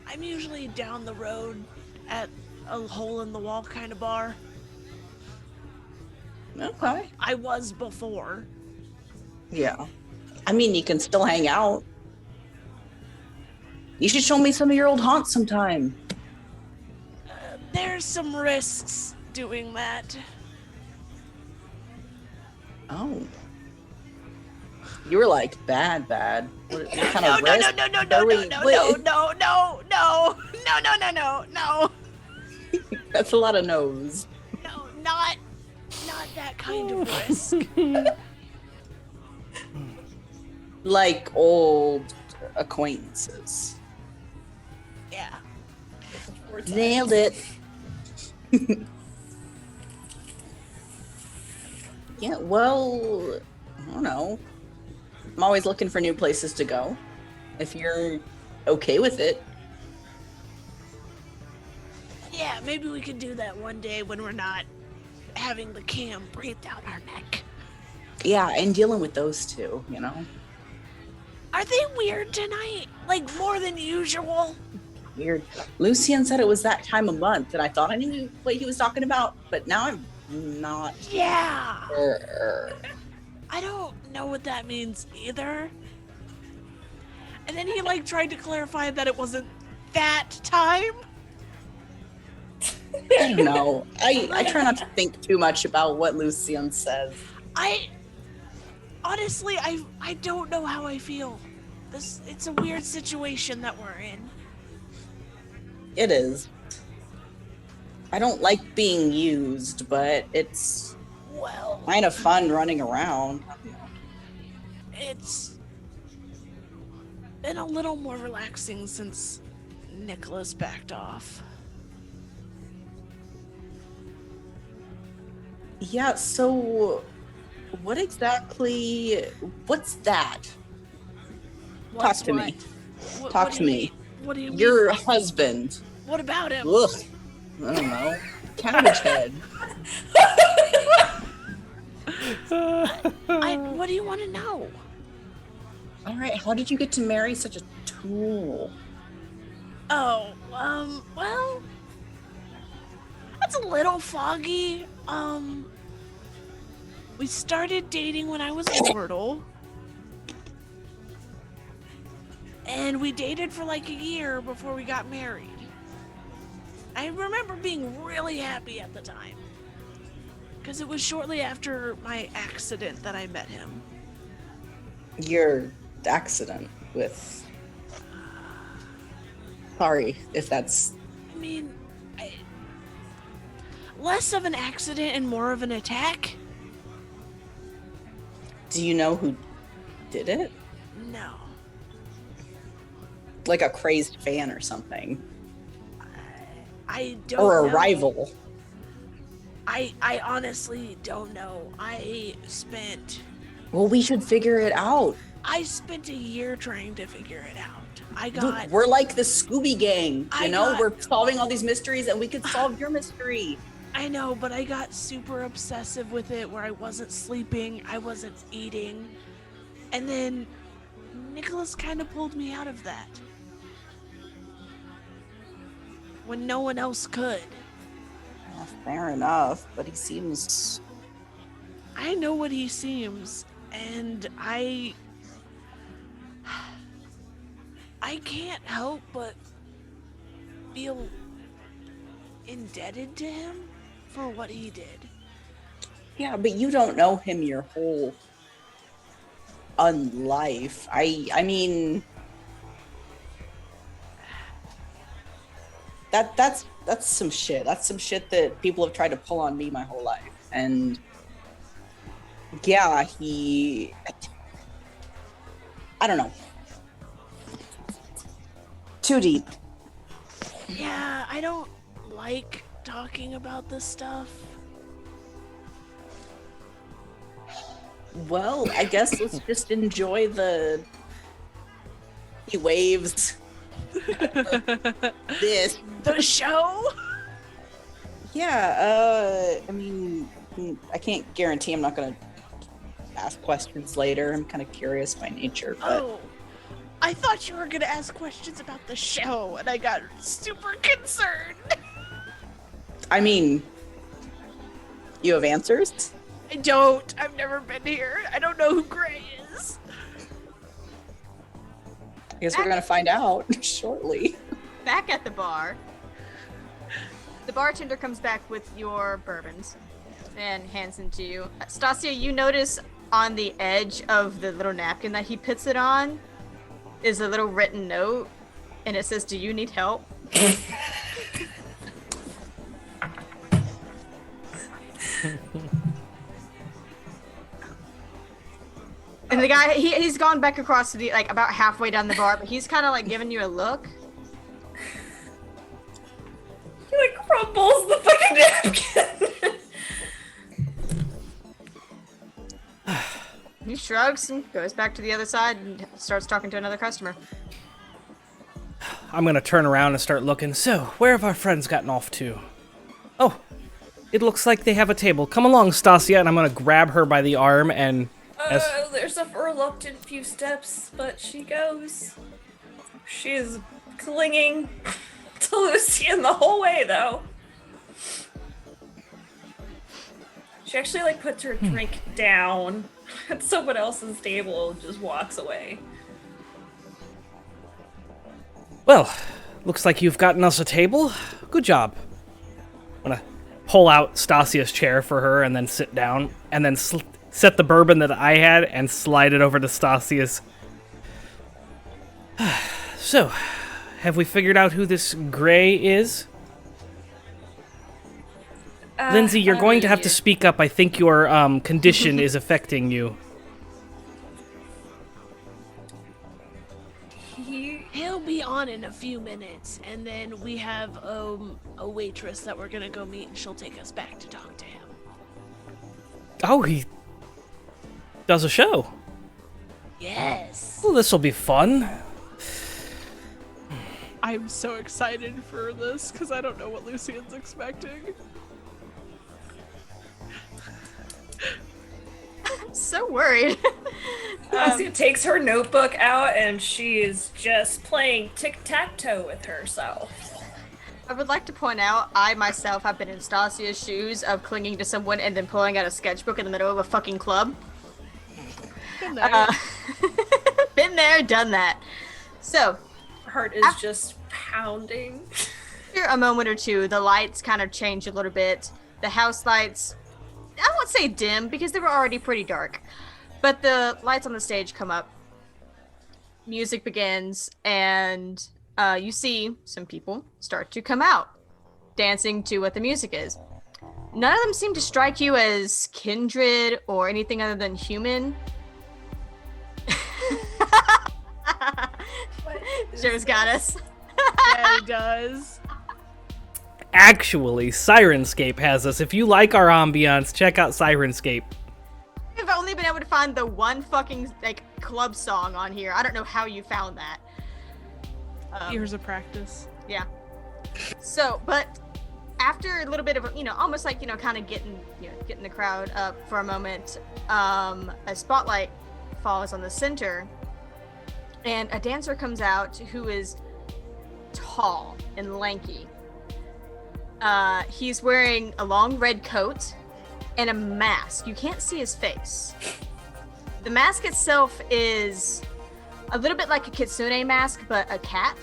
I'm usually down the road at a hole in the wall kind of bar. okay. I was before. Yeah. I mean, you can still hang out. You should show me some of your old haunts sometime. There's some risks doing that. Oh. You were like bad. What kind of No. That's a lot of no's. No, not that kind of risk. Like old acquaintances. Yeah. Nailed it. Yeah, well, I don't know. I'm always looking for new places to go. If you're okay with it. Yeah, maybe we could do that one day when we're not having the cam breathe down our neck. Yeah, and dealing with those two, you know? Are they weird tonight? Like more than usual? Weird. Lucien said it was that time of month, and I thought I knew what he was talking about, but now I'm not Yeah. sure. I don't know what that means either. And then he like tried to clarify that it wasn't that time. I don't know. I try not to think too much about what Lucien says. Honestly, I don't know how I feel. It's a weird situation that we're in. It is. I don't like being used, but it's Well, kind of fun running around. it's been a little more relaxing since Nicholas backed off. Yeah, so what's that? Talk to me. Talk to me. What do you mean? Your husband. What about him? Ugh. I don't know. Cabbage head. What do you want to know? All right, how did you get to marry such a tool? Oh, well, that's a little foggy. We started dating when I was mortal. And we dated for like a year before we got married. I remember being really happy at the time. Because it was shortly after my accident that I met him. Your accident with... Sorry if that's... I mean, less of an accident and more of an attack? Do you know who did it? No. Like a crazed fan or something? I don't Or a know. rival? I honestly don't know. Well, we should figure it out. I spent a year trying to figure it out. Look, we're like the Scooby Gang, I we're solving all these mysteries and we could solve your mystery. I know, but I got super obsessive with it where I wasn't sleeping, I wasn't eating. And then Nicholas kind of pulled me out of that. When no one else could. Fair enough, but he seems... I know what he seems, and I can't help but feel indebted to him for what he did. Yeah, but you don't know him your whole life. I mean, that's some shit. That's some shit that people have tried to pull on me my whole life. And yeah, I don't know. Too deep. Yeah, I don't like talking about this stuff. Well, I guess let's just enjoy the waves. This. The show? Yeah, I mean, I can't guarantee I'm not going to ask questions later. I'm kind of curious by nature, but... Oh, I thought you were going to ask questions about the show, and I got super concerned. I mean, you have answers? I don't. I've never been here. I don't know who Gray is. I guess we're going to find out shortly. Back at the bar, the bartender comes back with your bourbons and hands them to you. Stacia, you notice on the edge of the little napkin that he puts it on is a little written note, and it says, "Do you need help?" And the guy, he's gone back across the, like, about halfway down the bar, but he's kind of, like, giving you a look. He like crumbles the fucking napkin. He shrugs and goes back to the other side and starts talking to another customer. I'm gonna turn around and start looking. So, where have our friends gotten off to? Oh, it looks like they have a table. Come along, Stacia, and I'm gonna grab her by the arm and... There's a reluctant few steps, but she goes. She is clinging to Lucien the whole way, though. She actually, like, puts her drink down at someone else's table and just walks away. Well, looks like you've gotten us a table. Good job. I'm gonna pull out Stasia's chair for her and then sit down, and then set the bourbon that I had and slide it over to Stasia's. So, have we figured out who this Gray is? Lindsay, you're going to have to speak up. I think your condition is affecting you. He'll be on in a few minutes, and then we have a waitress that we're gonna go meet, and she'll take us back to talk to him. Oh, he does a show. Yes. Well, this'll be fun. I'm so excited for this because I don't know what Lucien's expecting. I'm so worried. Stacia takes her notebook out and she is just playing tic-tac-toe with herself. I would like to point out, I myself have been in Stasia's shoes of clinging to someone and then pulling out a sketchbook in the middle of a fucking club. Been there. Been there, done that. So, Heart is just pounding. after a moment or two, the lights kind of change a little bit. The house lights, I won't say dim because they were already pretty dark, but the lights on the stage come up. Music begins, and you see some people start to come out, dancing to what the music is. None of them seem to strike you as kindred or anything other than human. Joe's got us. Yeah, he does. Actually, Sirenscape has us. If you like our ambiance, check out Sirenscape. I've only been able to find the one fucking, like, club song on here. I don't know how you found that. Years of practice. Yeah. So, but after a little bit of, almost like, kind of getting the crowd up for a moment, a spotlight falls on the center, and a dancer comes out who is tall and lanky. He's wearing a long red coat and a mask. You can't see his face. The mask itself is a little bit like a kitsune mask, but a cat.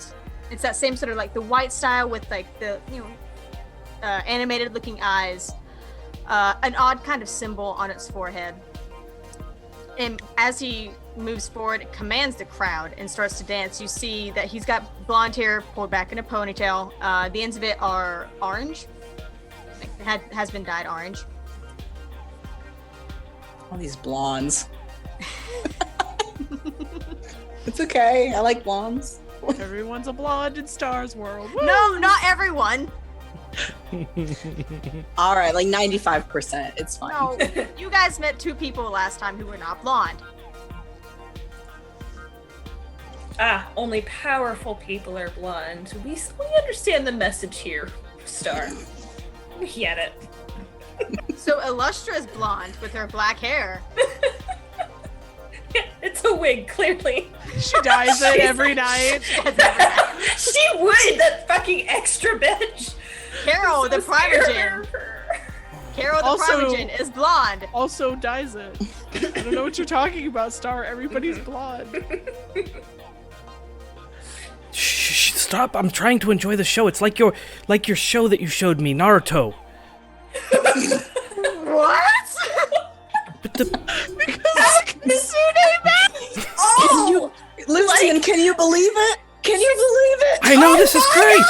It's that same sort of like the white style with like the, animated looking eyes. An odd kind of symbol on its forehead. And as he moves forward, it commands the crowd and starts to dance. You see that he's got blonde hair pulled back in a ponytail. The ends of it are orange. It has been dyed orange. All these blondes. It's okay. I like blondes. Everyone's a blonde in Star's world. Woo! No, not everyone. All right, like 95%. It's fine. No, you guys met 2 people last time who were not blonde. Only powerful people are blonde. We understand the message here, Star. We get it. So Illustra is blonde with her black hair. It's a wig, clearly. She dyes it every night. She would, that fucking extra bitch. Carol, the Primogen. Carol, the Also- Primogen is blonde. Also dyes it. I don't know what you're talking about, Star. Everybody's blonde. Shh, stop. I'm trying to enjoy the show. It's like your show that you showed me, Naruto. What? But the Oh, Lucien, can you believe it? Can you believe it? I know, this is great.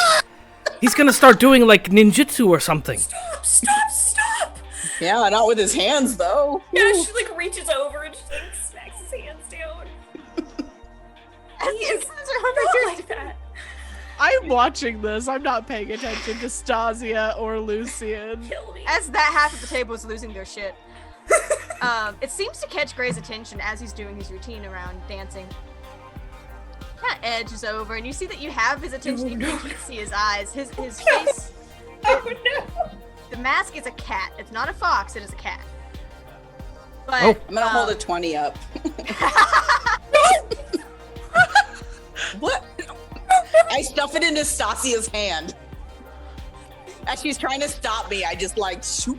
He's gonna start doing like ninjutsu or something. Stop! Yeah, not with his hands though. Yeah, she like reaches over and just like smacks his hands down. He is not like that. I'm watching this. I'm not paying attention to Stacia or Lucien. Kill me. As that half of the table is losing their shit. It seems to catch Gray's attention as he's doing his routine around dancing. Kind of edges over, and you see that you have his attention. You can see his eyes, his face. Oh no! The mask is a cat. It's not a fox. It is a cat. But Oh. I'm gonna hold a 20 up. What? I stuff it into Stacia's hand. As she's trying to stop me, I just like shoot.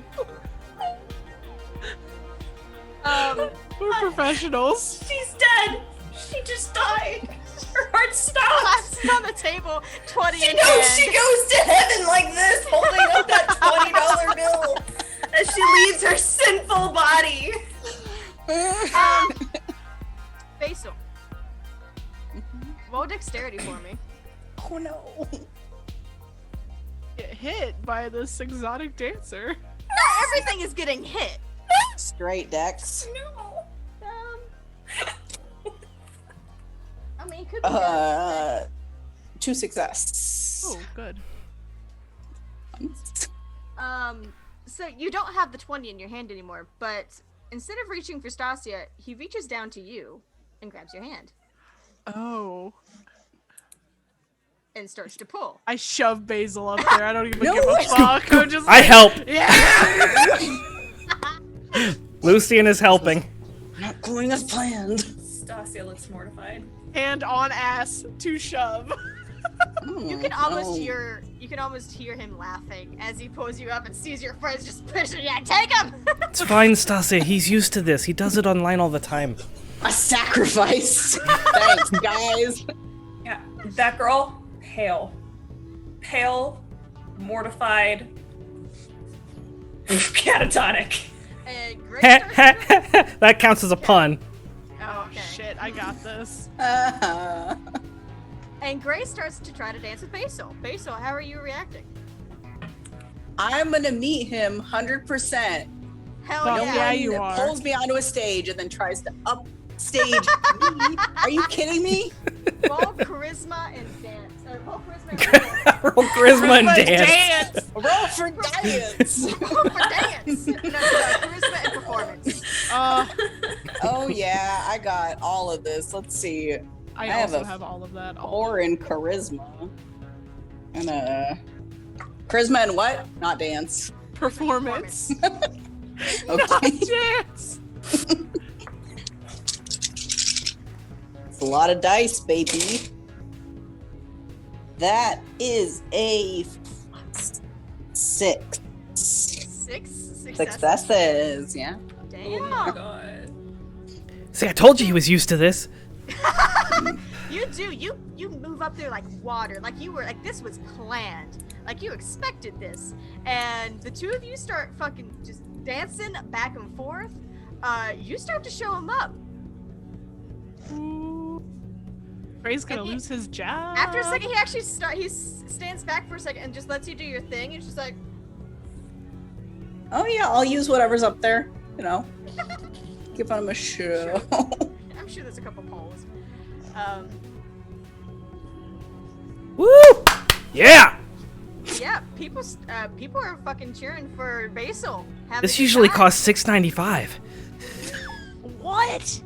We're professionals. She's dead. She just died. Her heart stopped. Collapses on the table, 20 in No, hand. she goes to heaven like this, holding up that $20 bill as she leaves her sinful body. Basil. Roll dexterity for me. Oh no. Get hit by this exotic dancer. Not everything is getting hit. Straight Dex. No. I mean, it could be. 2 success. Oh, good. So you don't have the 20 in your hand anymore, but instead of reaching for Stacia, he reaches down to you and grabs your hand Oh. and starts to pull. I shove Basil up there. I don't even No give a way. fuck. I'm just I like, help. yeah. Lucian is helping. Not going as planned. Stacia looks mortified. Hand on ass to shove. You can almost hear him laughing as he pulls you up and sees your friends just pushing you. Take him! It's fine, Stacia. He's used to this. He does it online all the time. A sacrifice. Thanks, guys. Yeah, that girl, pale. Pale, mortified, catatonic. And Grace starts to... That counts as a pun. Oh, okay. Shit, I got this. And Grace starts to try to dance with Basil. Basil, how are you reacting? I'm gonna meet him 100%. Hell Oh, yeah. yeah, you are. Pulls me onto a stage and then tries to upstage me. Are you kidding me? Roll charisma and dance. Roll charisma and dance. Roll charisma and dance. Roll for dance. Roll for dance. No, charisma and performance. Oh yeah, I got all of this. Let's see. I have also a have all of that. Or in charisma. And charisma and what? Not dance. Performance. Okay. Dance. a lot of dice, baby. That is a 6. Six Successes, yeah. Damn. Oh my god. See, I told you he was used to this. You do. You move up there like water. Like you were like this was planned. Like you expected this. And the two of you start fucking just dancing back and forth. You start to show him up. Ray's gonna And he- lose his job. After a second, he actually stands back for a second and just lets you do your thing. It's just like, Oh yeah, I'll use whatever's up there. You know, give him a show. I'm sure there's a couple polls. Woo! Yeah! Yeah, people are fucking cheering for Basil. having This a usually shot. costs $6.95 What?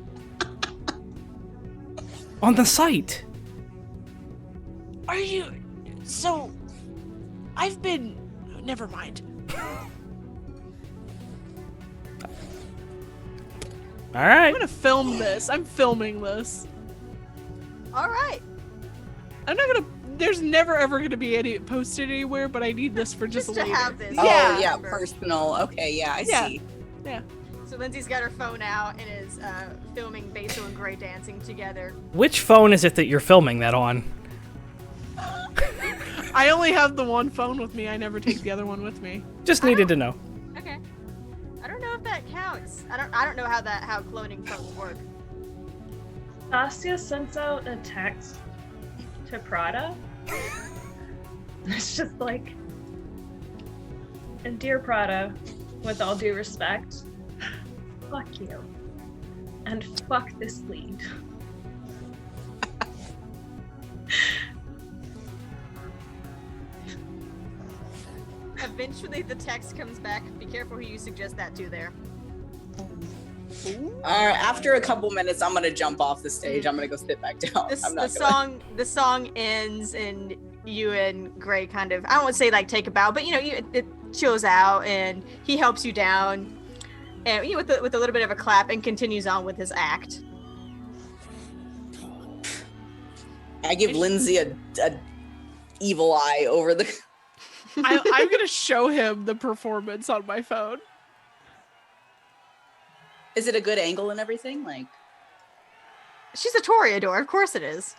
on the site. Are you? So, I've been. Never mind. All right. I'm gonna film this. I'm filming this. All right. I'm not gonna. There's never ever gonna be any posted anywhere, but I need this for just Just to later. have this. Oh Yeah. yeah, personal. Okay, yeah, I Yeah. see. So Lindsay's got her phone out and is filming Basil and Gray dancing together. Which phone is it that you're filming that on? I only have the one phone with me. I never take the other one with me. Just needed to know. Okay. I don't know if that counts. I don't know how cloning phones work. Stacia sends out a text to Prada. It's just like, and dear Prada, with all due respect, fuck you. And fuck this lead. Eventually the text comes back. Be careful who you suggest that to there. After a couple minutes, I'm gonna jump off the stage. I'm gonna go sit back down. The song ends and you and Gray kind of, I don't want to say like take a bow, but it chills out and he helps you down and with a little bit of a clap and continues on with his act. I give Lindsay a evil eye over the. I'm gonna show him the performance on my phone. Is it a good angle and everything? Like, She's a Toreador, of course it is.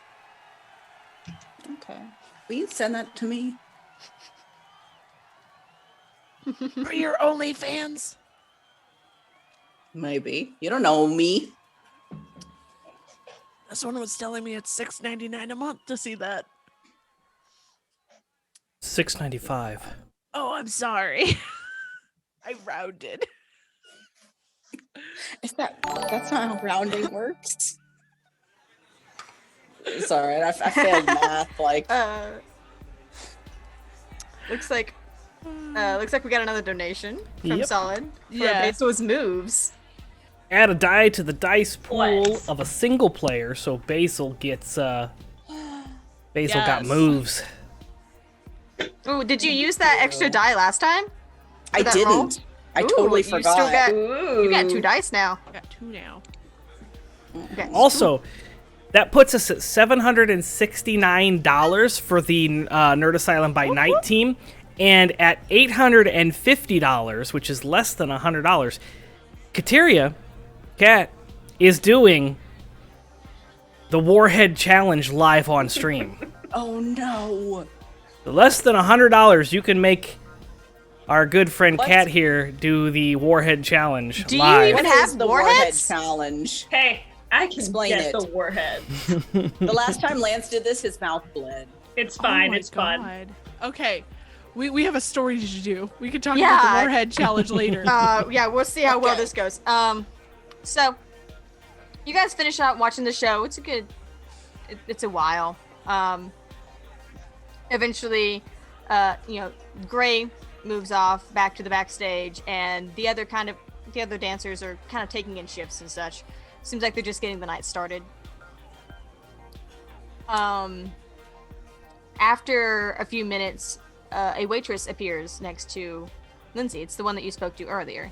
okay, will you send that to me? For your OnlyFans? Maybe. You don't know me. This one was telling me it's $6.99 a month to see that. $6.95. Oh, I'm sorry. I rounded. That's not how rounding works? It's all right. I failed math. Like, Looks like we got another donation from Yep. Solid for Yeah. Basil's moves. Add a die to the dice pool What? of a single player, so Basil gets Basil got Yes. moves. Ooh, did you use that extra die last time? I that didn't. roll? I Ooh, totally you still forgot. got- Ooh. You got 2 dice now. I got 2 now. Okay. Also, that puts us at $769 for the Nerd Asylum by Night team, and at $850, which is less than $100, Kateria, Kat, is doing the Warhead Challenge live on stream. Oh no. For less than $100, you can make our good friend What? Kat here do the Warhead Challenge Do you live. even What have is the Warhead warheads? Challenge? Hey, I can Explain get it. the warhead. The last time Lance did this, his mouth bled. It's fine. Oh my it's fun. God. Okay. We have a story to do. We can talk about Yeah. the Warhead Challenge later. Yeah, we'll see how well Okay. this goes. So you guys finish out watching the show. It's a good. It's a while. Eventually, Gray moves off back to the backstage, and the other dancers are kind of taking in shifts and such. Seems like they're just getting the night started. After a few minutes, a waitress appears next to Lindsay. It's the one that you spoke to earlier.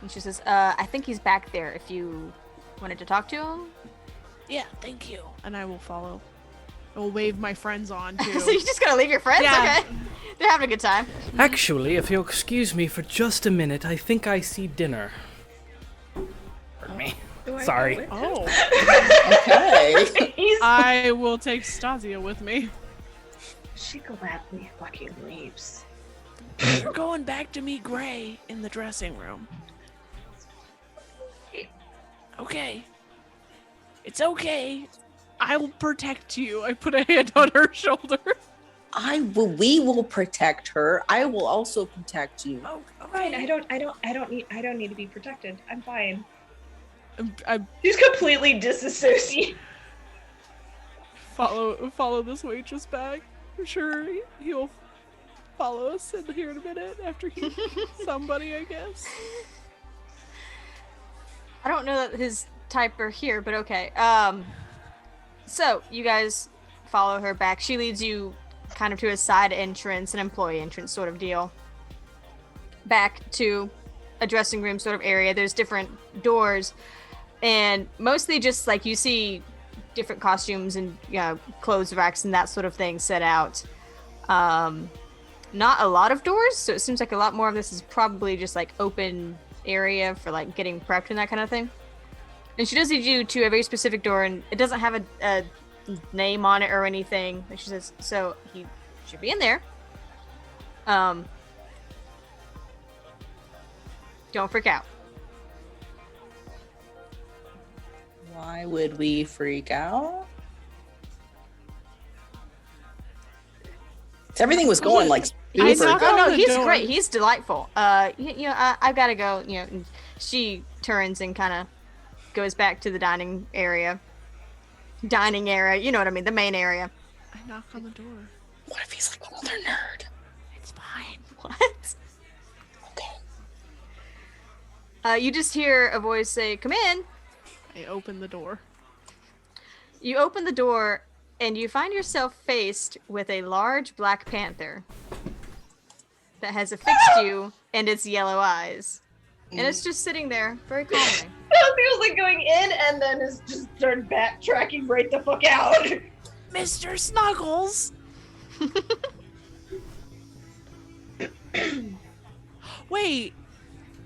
And she says, I think he's back there if you wanted to talk to him. Yeah, thank you. And I will follow. I will wave my friends on too. So you just gonna leave your friends? Yeah. Okay. They're having a good time. Actually, if you'll excuse me for just a minute, I think I see dinner. Pardon me. Sorry. Oh. Okay. He's I will take Stacia with me. she gladly fucking leaves. You're going back to meet Gray in the dressing room. Okay. It's okay. I will protect you. I put a hand on her shoulder. We will protect her. I will also protect you. Oh, Fine. okay. I don't need to be protected. I'm fine. I She's completely disassociated. follow this waitress back. I'm sure he'll follow us in here in a minute after he somebody, I guess. I don't know that his type are here, but okay. So you guys follow her back. She leads you kind of to a side entrance, an employee entrance sort of deal. Back to a dressing room sort of area. There's different doors, and mostly just like you see different costumes and clothes racks and that sort of thing set out. Not a lot of doors, so it seems like a lot more of this is probably just like open area for like getting prepped and that kind of thing. And she does lead you to a very specific door, and it doesn't have a name on it or anything. And she says, so he should be in there. Don't freak out. Why would we freak out? Everything was going like I super knock good. on Oh no, the he's door. great. He's delightful. I've got to go. And she turns and kind of goes back to the dining area. You know what I mean? The main area. I knock on the door. What if he's like another nerd? It's fine. What? Okay. You just hear a voice say, "Come in." I open the door. You open the door, and you find yourself faced with a large black panther that has affixed you and its yellow eyes. And it's just sitting there, very calmly. Feels like going in and then is just started backtracking right the fuck out. Mr. Snuggles! Wait.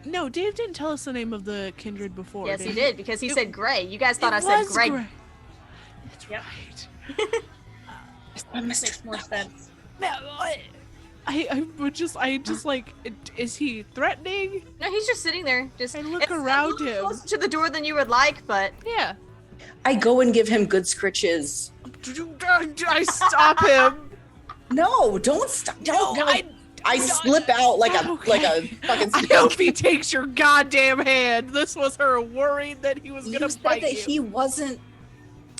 No, Dave didn't tell us the name of the kindred before. Yes, he he? did, because he said Gray. You guys thought It I said was Gray. Gray. That's Yep. right. Makes more sense. I just like, is he threatening? No, he's just sitting there. Just I look it's a around little him. closer to the door than you would like, but Yeah. I go and give him good scritches. I stop him. No, don't stop. Don't. No, I slip out like a Okay. fucking I hope he takes your goddamn hand. This was her worried that he was You gonna said bite that you. he wasn't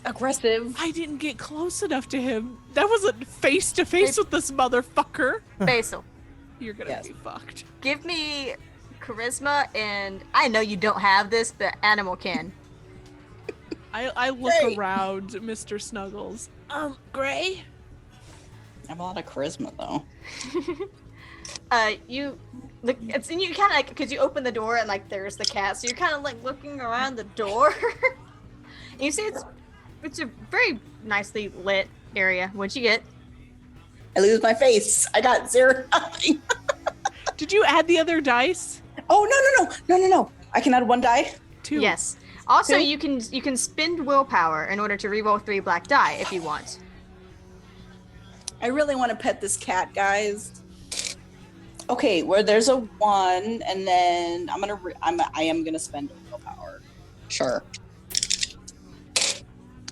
aggressive. I didn't get close enough to him. That wasn't face to face with this motherfucker. Basil, You're gonna Yes. be fucked. give me charisma, and I know you don't have this, but animal can. I look Great. around, Mr. Snuggles. Gray? I have a lot of charisma though. You look, it's and you kind of like because you open the door and like there's the cat, so you're kind of like looking around the door. And you see it's a very nicely lit area. What'd you get? I lose my face. I got 0. Did you add the other dice? Oh no. I can add 1 die. 2. Yes. Also, Two. you can spend willpower in order to reroll 3 black die if you want. I really want to pet this cat, guys. Okay, where there's a 1, and then I am gonna spend willpower. Sure.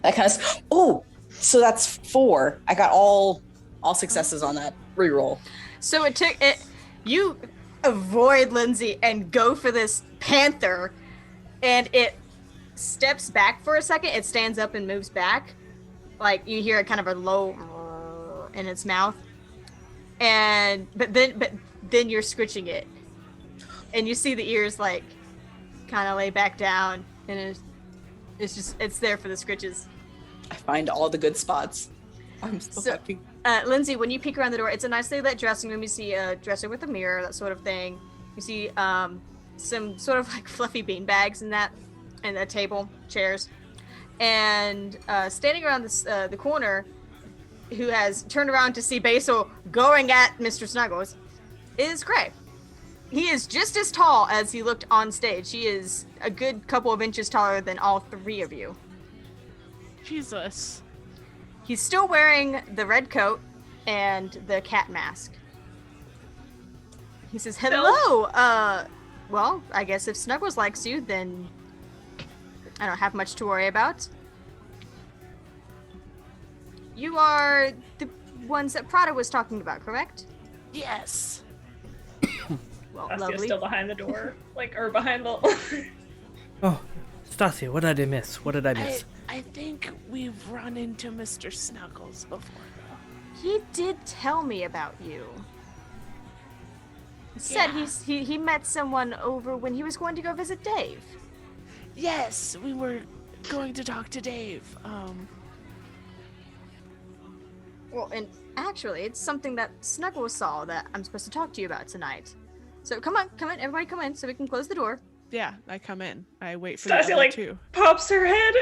That kind of. Oh, so that's 4. I got all successes on that reroll. So it took it. You avoid Lindsay and go for this panther, and it steps back for a second. It stands up and moves back, like you hear kind of a low in its mouth, but then you're scritching it, and you see the ears like kind of lay back down, and it's there for the scritches. I find all the good spots. I'm so, So- happy. Lindsay, when you peek around the door, it's a nicely lit dressing room. You see a dresser with a mirror, that sort of thing. You see some sort of like fluffy bean bags and a table, chairs. And standing around the corner, who has turned around to see Basil going at Mr. Snuggles, is Gray. He is just as tall as he looked on stage. He is a good couple of inches taller than all three of you. Jesus. He's still wearing the red coat and the cat mask. He says, hello! Well, I guess if Snuggles likes you, then I don't have much to worry about. You are the ones that Prada was talking about, correct? Yes. Well, Stacia's lovely. still behind the door, or behind the. Oh, Stacia, what did I miss? What did I miss? I think we've run into Mr. Snuggles before, though. He did tell me about you. He said Yeah. he met someone over when he was going to go visit Dave. Yes, we were going to talk to Dave. Well, and actually, it's something that Snuggles saw that I'm supposed to talk to you about tonight. So come on, everybody come in so we can close the door. Yeah, I come in. I wait for Stacia, the other two. pops her head.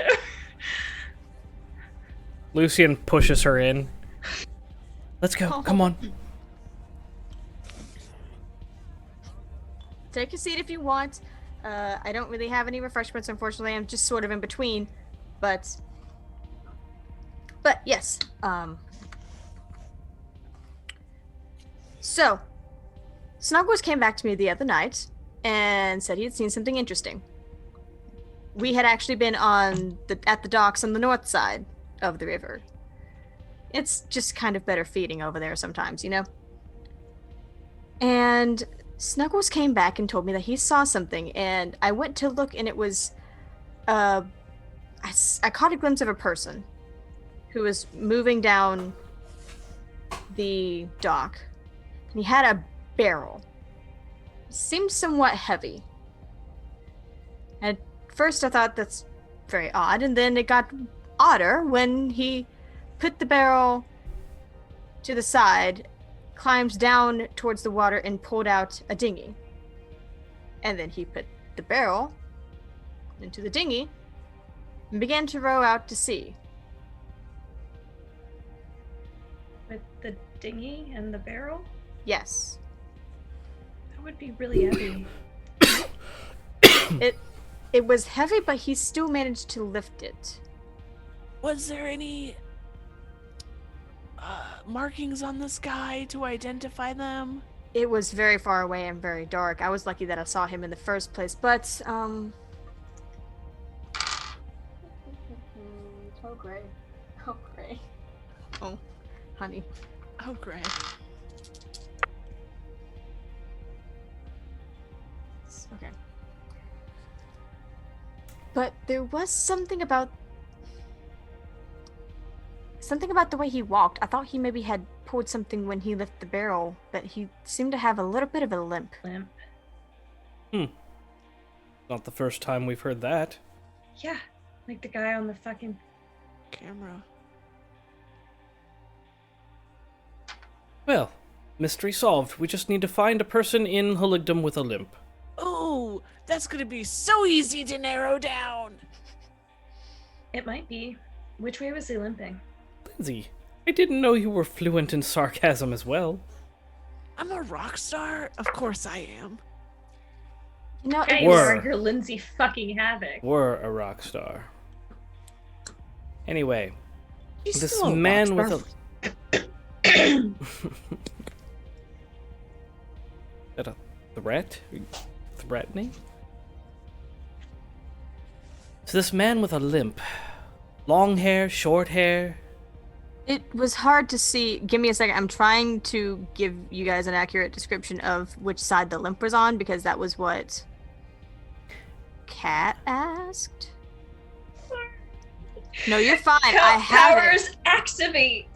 Lucien pushes her in. Let's go. Come on. Take a seat if you want. I don't really have any refreshments, unfortunately. I'm just sort of in between. But yes. So, Snuggles came back to me the other night and said he had seen something interesting. We had actually been at the docks on the north side of the river. It's just kind of better feeding over there sometimes, you know? And Snuggles came back and told me that he saw something, and I went to look, and it was, I caught a glimpse of a person who was moving down the dock, and he had a barrel. It seemed somewhat heavy. At first I thought that's very odd, and then it got odder when he put the barrel to the side, climbed down towards the water, and pulled out a dinghy. And then he put the barrel into the dinghy and began to row out to sea. With the dinghy and the barrel? Yes. That would be really heavy. It was heavy, but he still managed to lift it. Was there any markings on the sky to identify them? It was very far away and very dark. I was lucky that I saw him in the first place, but, Oh, Gray. Oh, Gray. Oh, honey. Oh, great. Okay. But there was something about the way he walked. I thought he maybe had pulled something when he lifted the barrel, but he seemed to have a little bit of a limp. Limp. Not the first time we've heard that. Yeah, like the guy on the fucking. Camera. Well, mystery solved. We just need to find a person in Haligdom with a limp. Oh, that's gonna be so easy to narrow down. It might be. Which way was he limping? Lindsay, I didn't know you were fluent in sarcasm as well. I'm a rock star. Of course I am. You know, Yeah, it you was, are. You're Lindsay fucking Havoc. Were a rock star. Anyway, She's this still a man rock with star. a... Is that a threat? Are you threatening? So this man with a limp. Long hair, short hair. it was hard to see. Give me a second. I'm trying to give you guys an accurate description of which side the limp was on, because that was what Kat asked. No, you're fine. I have it. Powers activate.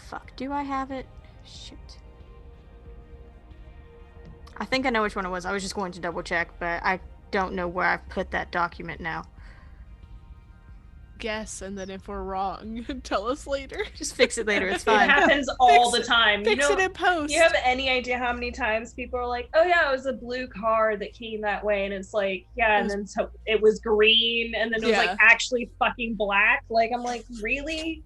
Fuck, do I have it? Shit. I think I know which one it was. I was just going to double check, but I don't know where I've put that document now. guess, and then if we're wrong, tell us later. Just fix it later. It's It fine. happens all Fix the time. Fix it in post. You have any idea how many times people are like, "Oh yeah, it was a blue car that came that way," and it's like, yeah, and then so it was green, and then it was Yeah. like actually fucking black. Like I'm like, really?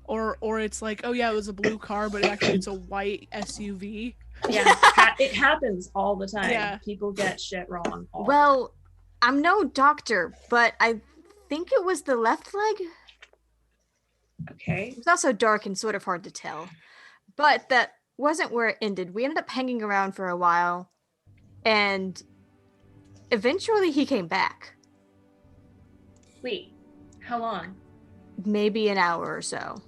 Or it's like, oh yeah, it was a blue car, but actually it's a white SUV. Yeah, it happens all the time. Yeah. People get shit wrong. Well, I'm no doctor, but I think it was the left leg. Okay. It was also dark and sort of hard to tell. But that wasn't where it ended. We ended up hanging around for a while, and eventually he came back. Wait, how long? Maybe an hour or so.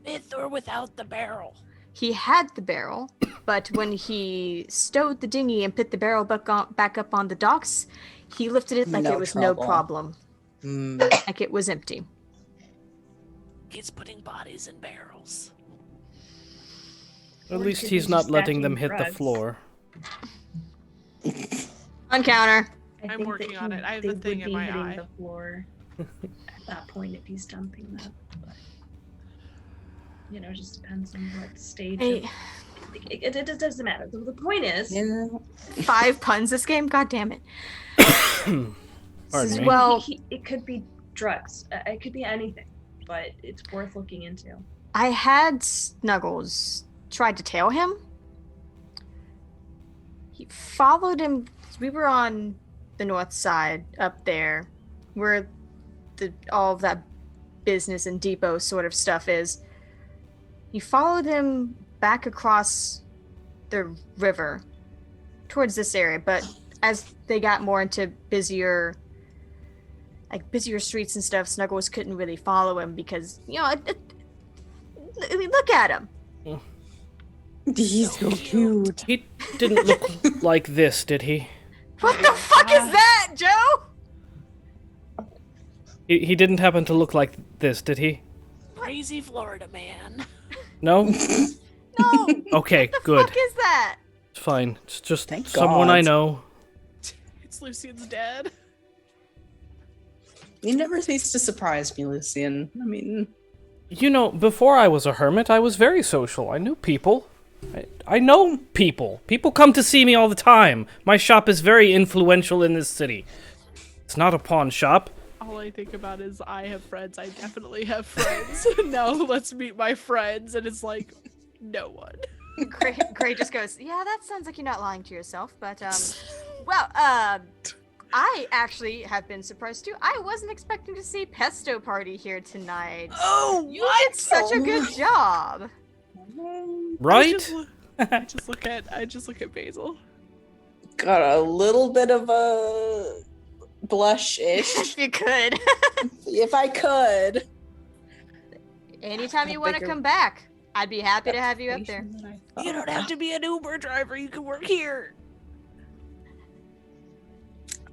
With or without the barrel. He had the barrel, but when he stowed the dinghy and put the barrel back up on the docks, he lifted it like No it was trouble. no problem. Like it was empty. He's putting bodies in barrels. At Or least could he's be not just letting them stacking hit the drugs. floor. On counter. I I'm think working that on it. I have they the thing would in be my hitting eye. the floor at that point if he's dumping them. But, it just depends on what stage. Hey, It doesn't matter. The point is, Yeah. 5 puns this game? God damn it. Pardon me. Well, it could be drugs. It could be anything, but it's worth looking into. I had Snuggles tried to tail him. He followed him. We were on the north side up there where all of that business and depot sort of stuff is. He followed him back across the river towards this area, but as they got more into busier streets and stuff, Snuggles couldn't really follow him because, look at him. He's so cute. He didn't look like this, did he? What the fuck is that, Joe? He didn't happen to look like this, did he? Crazy Florida man. No? No. Okay, What the good. fuck is that? It's fine. It's just Thank someone I God. know. It's Lucian's dad. You never cease to surprise me, Lucien. I mean, Before I was a hermit, I was very social. I knew people. I know people. People come to see me all the time. My shop is very influential in this city. It's not a pawn shop. All I think about is I have friends. I definitely have friends. Now let's meet my friends, and it's like, no one. Gray just goes, yeah, that sounds like you're not lying to yourself, but, I actually have been surprised too. I wasn't expecting to see Pesto Party here tonight. Oh, You did such a good job. Right? I just look at Basil. got a little bit of a blush-ish, If you could. if I could. Anytime you want to Bigger- come back, I'd be happy to have you up there. You don't have to be an Uber driver. You can work here.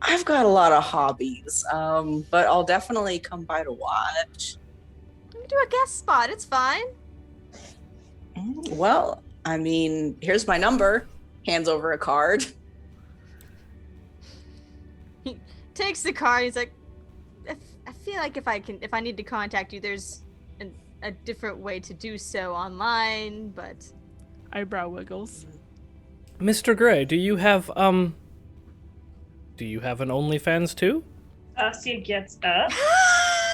I've got a lot of hobbies, but I'll definitely come by to watch. You can do a guest spot. It's fine. Well, I mean, here's my number. Hands over a card. He takes the card. He's like, I feel like if I need to contact you, there's a different way to do so online, but Eyebrow wiggles. Mr. Gray, do you have an OnlyFans too? Stacia gets up.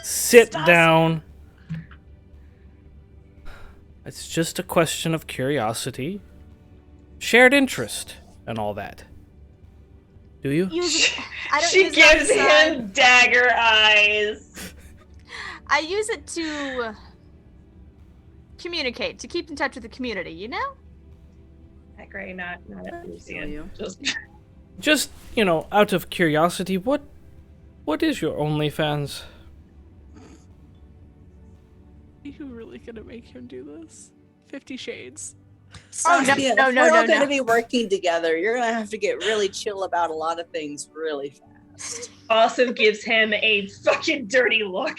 Sit down. It's just a question of curiosity, shared interest, and all that. Do you? I don't She use it on gives the side. him dagger eyes. I use it to communicate, to keep in touch with the community, you know? That Gray, not at Lucien. you. Just Just, out of curiosity, what is your OnlyFans? Are you really gonna make him do this? 50 Shades. Oh, no, Stacia, no, if no, we're all no, going to no. be working together. You're going to have to get really chill about a lot of things really fast. also gives him a fucking dirty look.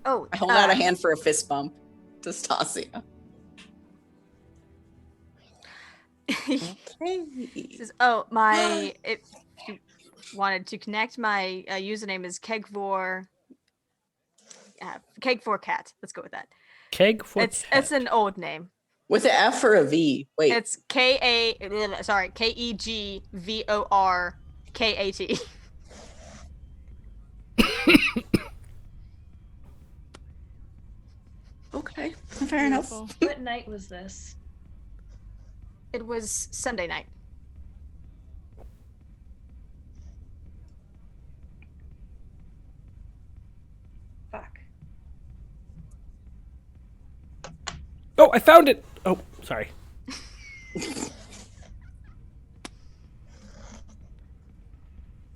Oh, I hold out a hand for a fist bump to Stacia. he Hey. says, if you wanted to connect, my username is Kegvor Keg for Cat. Let's go with that. Keg for It's cat. an old name. With an F or a V? Wait. It's KEGVORKAT. Okay. Fair enough. Beautiful. What night was this? It was Sunday night. Fuck. Oh, I found it. Oh, sorry.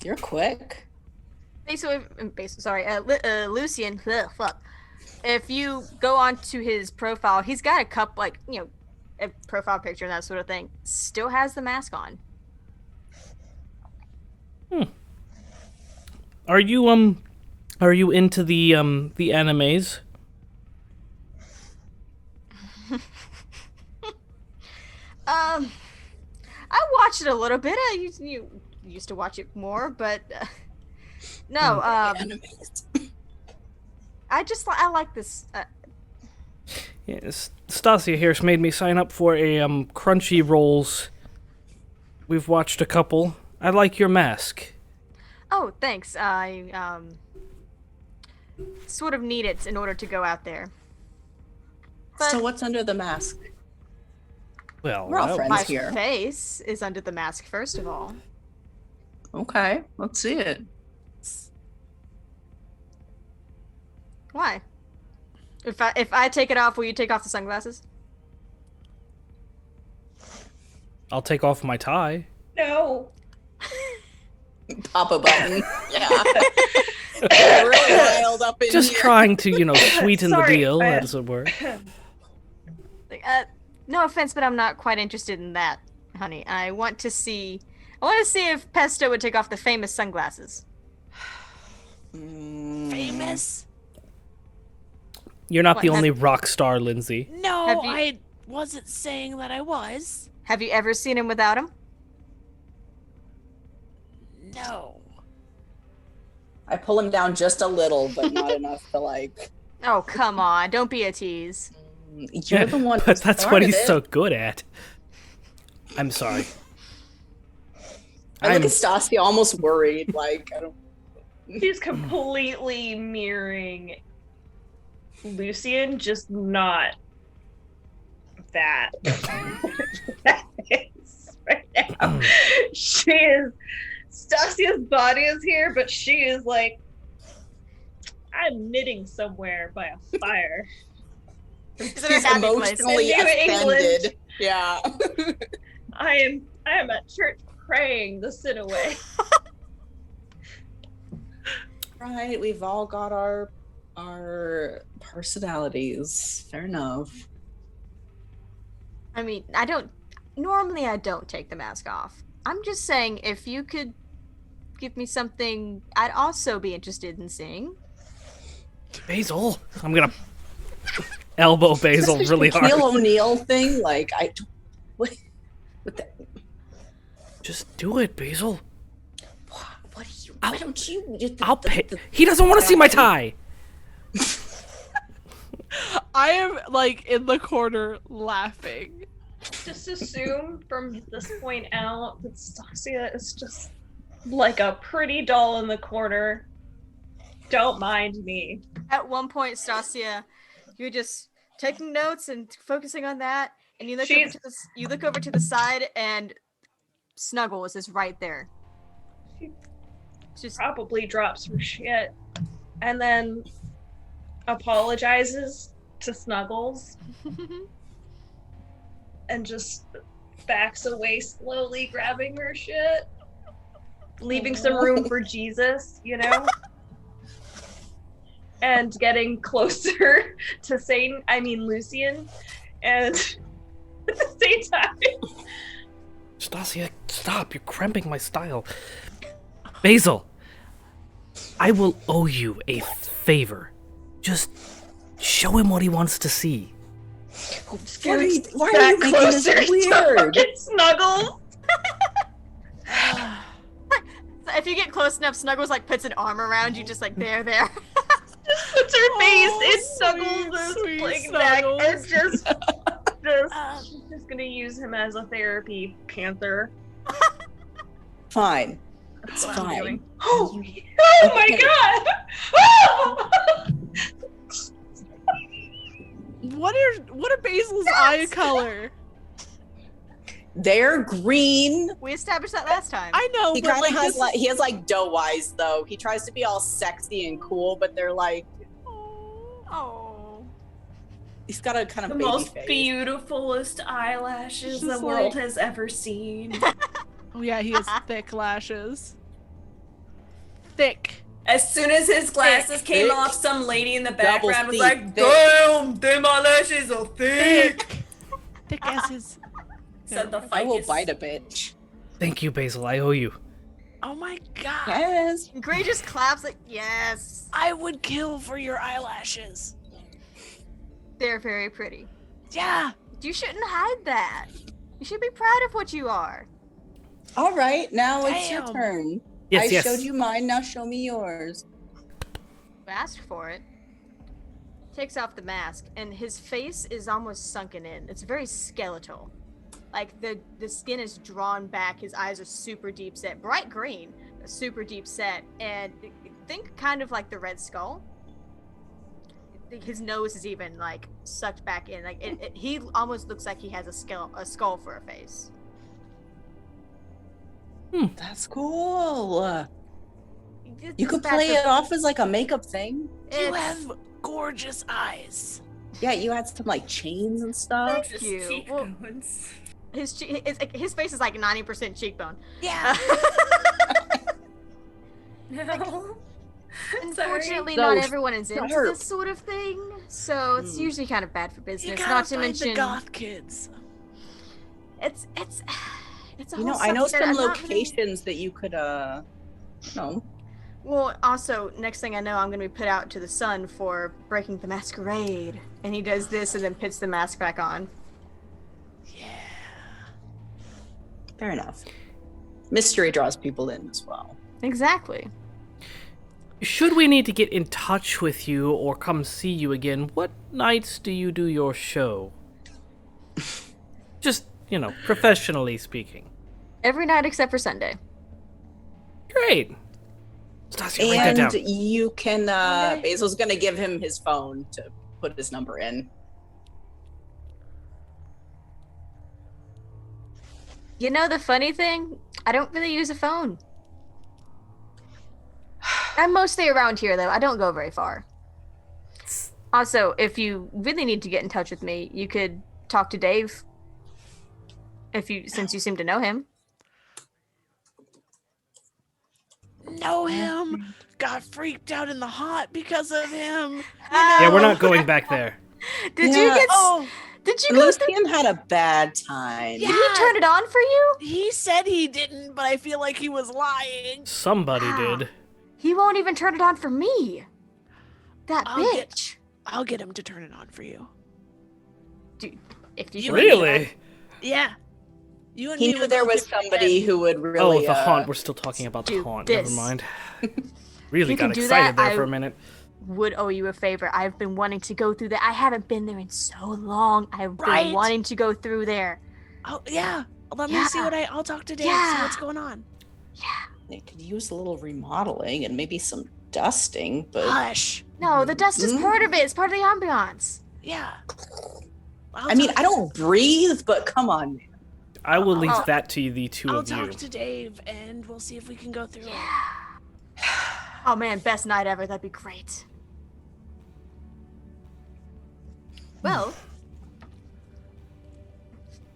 You're quick. Lucien. Ugh, fuck. If you go onto his profile, he's got a couple, like, a profile picture and that sort of thing. Still has the mask on. Are you into the animes? I watched it a little bit. I used to watch it more, but no. I like this. Yes, Stacia here's made me sign up for a Crunchy Rolls. We've watched a couple. I like your mask. Oh, thanks. I sort of need it in order to go out there. But So what's under the mask? Well, We're all friends my here. face is under the mask, first of all. Okay, let's see it. Why? If I take it off, will you take off the sunglasses? I'll take off my tie. No. Pop a button. Yeah. Really riled up in Just here. trying to, sweeten the Sorry, deal, I- as it were. No offense, but I'm not quite interested in that, honey. I want to see if Pesto would take off the famous sunglasses. Famous? You're not What, the have- only rock star, Lindsay. No, Have you- I wasn't saying that I was. Have you ever seen him without him? No. I pull him down just a little, but not enough to like. Oh, come on. Don't be a tease. You're the one. But who that's what started he's it. so good at. I'm sorry. I look I'm- at Stacia almost worried, like I don't. She's completely mirroring Lucien, just not that. That is right now. She is. Stasia's body is here, but she is like, I'm knitting somewhere by a fire. She's in her She's happy place. emotionally In New England. offended. Yeah. I am at church praying the sin away. Right. We've all got our personalities. Fair enough. I mean, normally I don't take the mask off. I'm just saying, if you could give me something I'd also be interested in seeing. Basil. I'm gonna elbow Basil Is this really a Shaquille hard. O'Neal thing, like I. What the? Just do it, Basil. What do you? Why don't you? I'll pay. He doesn't want to see my tie. I am like in the corner laughing. Just assume from this point out that Stacia is just like a pretty doll in the corner. Don't mind me. At one point, Stacia, you're just taking notes and focusing on that, and you look over to the side, and Snuggles is right there. She Just probably drops her shit and then apologizes to Snuggles and just backs away slowly, grabbing her shit, leaving some room for Jesus, and getting closer to Lucien, and at the same time, Stacia, stop. You're cramping my style. Basil, I will owe you a favor. Just show him what he wants to see. Why are you back making this closer to weird? fucking Snuggles. if you get close enough, Snuggles like puts an arm around you, just like there. Just puts her face Oh, in Snuggles' sweet like neck and Snuggles. she's just gonna use him as a therapy panther. Fine. That's It's what I'm fine. doing. Oh my Okay. god! What are Basil's eye color? They're green. We established that last time. I know, He but kind of like has this like he has like doe eyes though. He tries to be all sexy and cool, but they're like Oh. he's got a kind The of baby most face. beautifulest eyelashes Just the world like- has ever seen. Oh yeah, he has thick lashes. Thick. As soon as his glasses came Thick. off, some lady in the Double background was C, like, thick. "Damn, them eyelashes are thick." Thick as his. Said the I will ficus. bite a bitch. Thank you, Basil. I owe you. Oh my god. Yes. Gray just claps like, yes. I would kill for your eyelashes. They're very pretty. Yeah. You shouldn't hide that. You should be proud of what you are. All right, now it's your Damn. turn. Yes, I yes. showed you mine, now show me yours. You asked for it. Takes off the mask, and his face is almost sunken in. It's very skeletal. Like the skin is drawn back. His eyes are super deep set, bright green, but super deep set. And think kind of like the Red Skull. His nose is even like sucked back in. Like he almost looks like he has a skull for a face. That's cool. It's You could bad play for- it off as like a makeup thing. You It's- have gorgeous eyes. Yeah, you had some like chains and stuff. Just you. cheekbones. his face is like 90% cheekbone. Yeah. No. Unfortunately, So, not everyone is not into her. this sort of thing, so it's usually kind of bad for You business. gotta Not to find mention, the goth kids. it's a You whole know, I know subset. some I'm not really- locations that you could no. Well, also, next thing I know, I'm gonna be put out to the sun for breaking the masquerade, and he does this and then puts the mask back on. Fair enough. Mystery draws people in as well. Exactly. Should we need to get in touch with you or come see you again, what nights do you do your show? Just, professionally speaking. Every night except for Sunday. Great. Stacia, write that And down. you can Basil's gonna give him his phone to put his number in. You know the funny thing? I don't really use a phone. I'm mostly around here, though. I don't go very far. Also, if you really need to get in touch with me, you could talk to Dave. Since you seem to know him. Know him. Got freaked out in the hot because of him. Yeah, we're not going back there. Did you Yeah. get? Oh, Did you go through? Lucien had a bad time. Did he turn it on for you? he said he didn't, but I feel like he was lying. Somebody did. He won't even turn it on for me. That I'll get- bitch. I'll get him to turn it on for you. Dude, if you You can- Really? Yeah. You and He me knew will there go was through it somebody again. who would Oh, really the haunt. We're still talking about the do haunt. this. Never mind. Really You can got do excited that, there for I- a minute. would owe you a favor. I've been wanting to go through that. I haven't been there in so long. I've been Right? wanting to go through there. Oh yeah. Let me see Yeah. what I'll talk to Dave, see Yeah. what's going on. They could use a little remodeling and maybe some dusting, but Hush. No, the dust is Mhm. part of it. It's part of the ambiance. Yeah. I mean, I don't breathe, but come on. I will leave Oh. that to the two I'll of you. talk to Dave and we'll see if we can go through it. Oh man, best night ever. That'd be great. Well,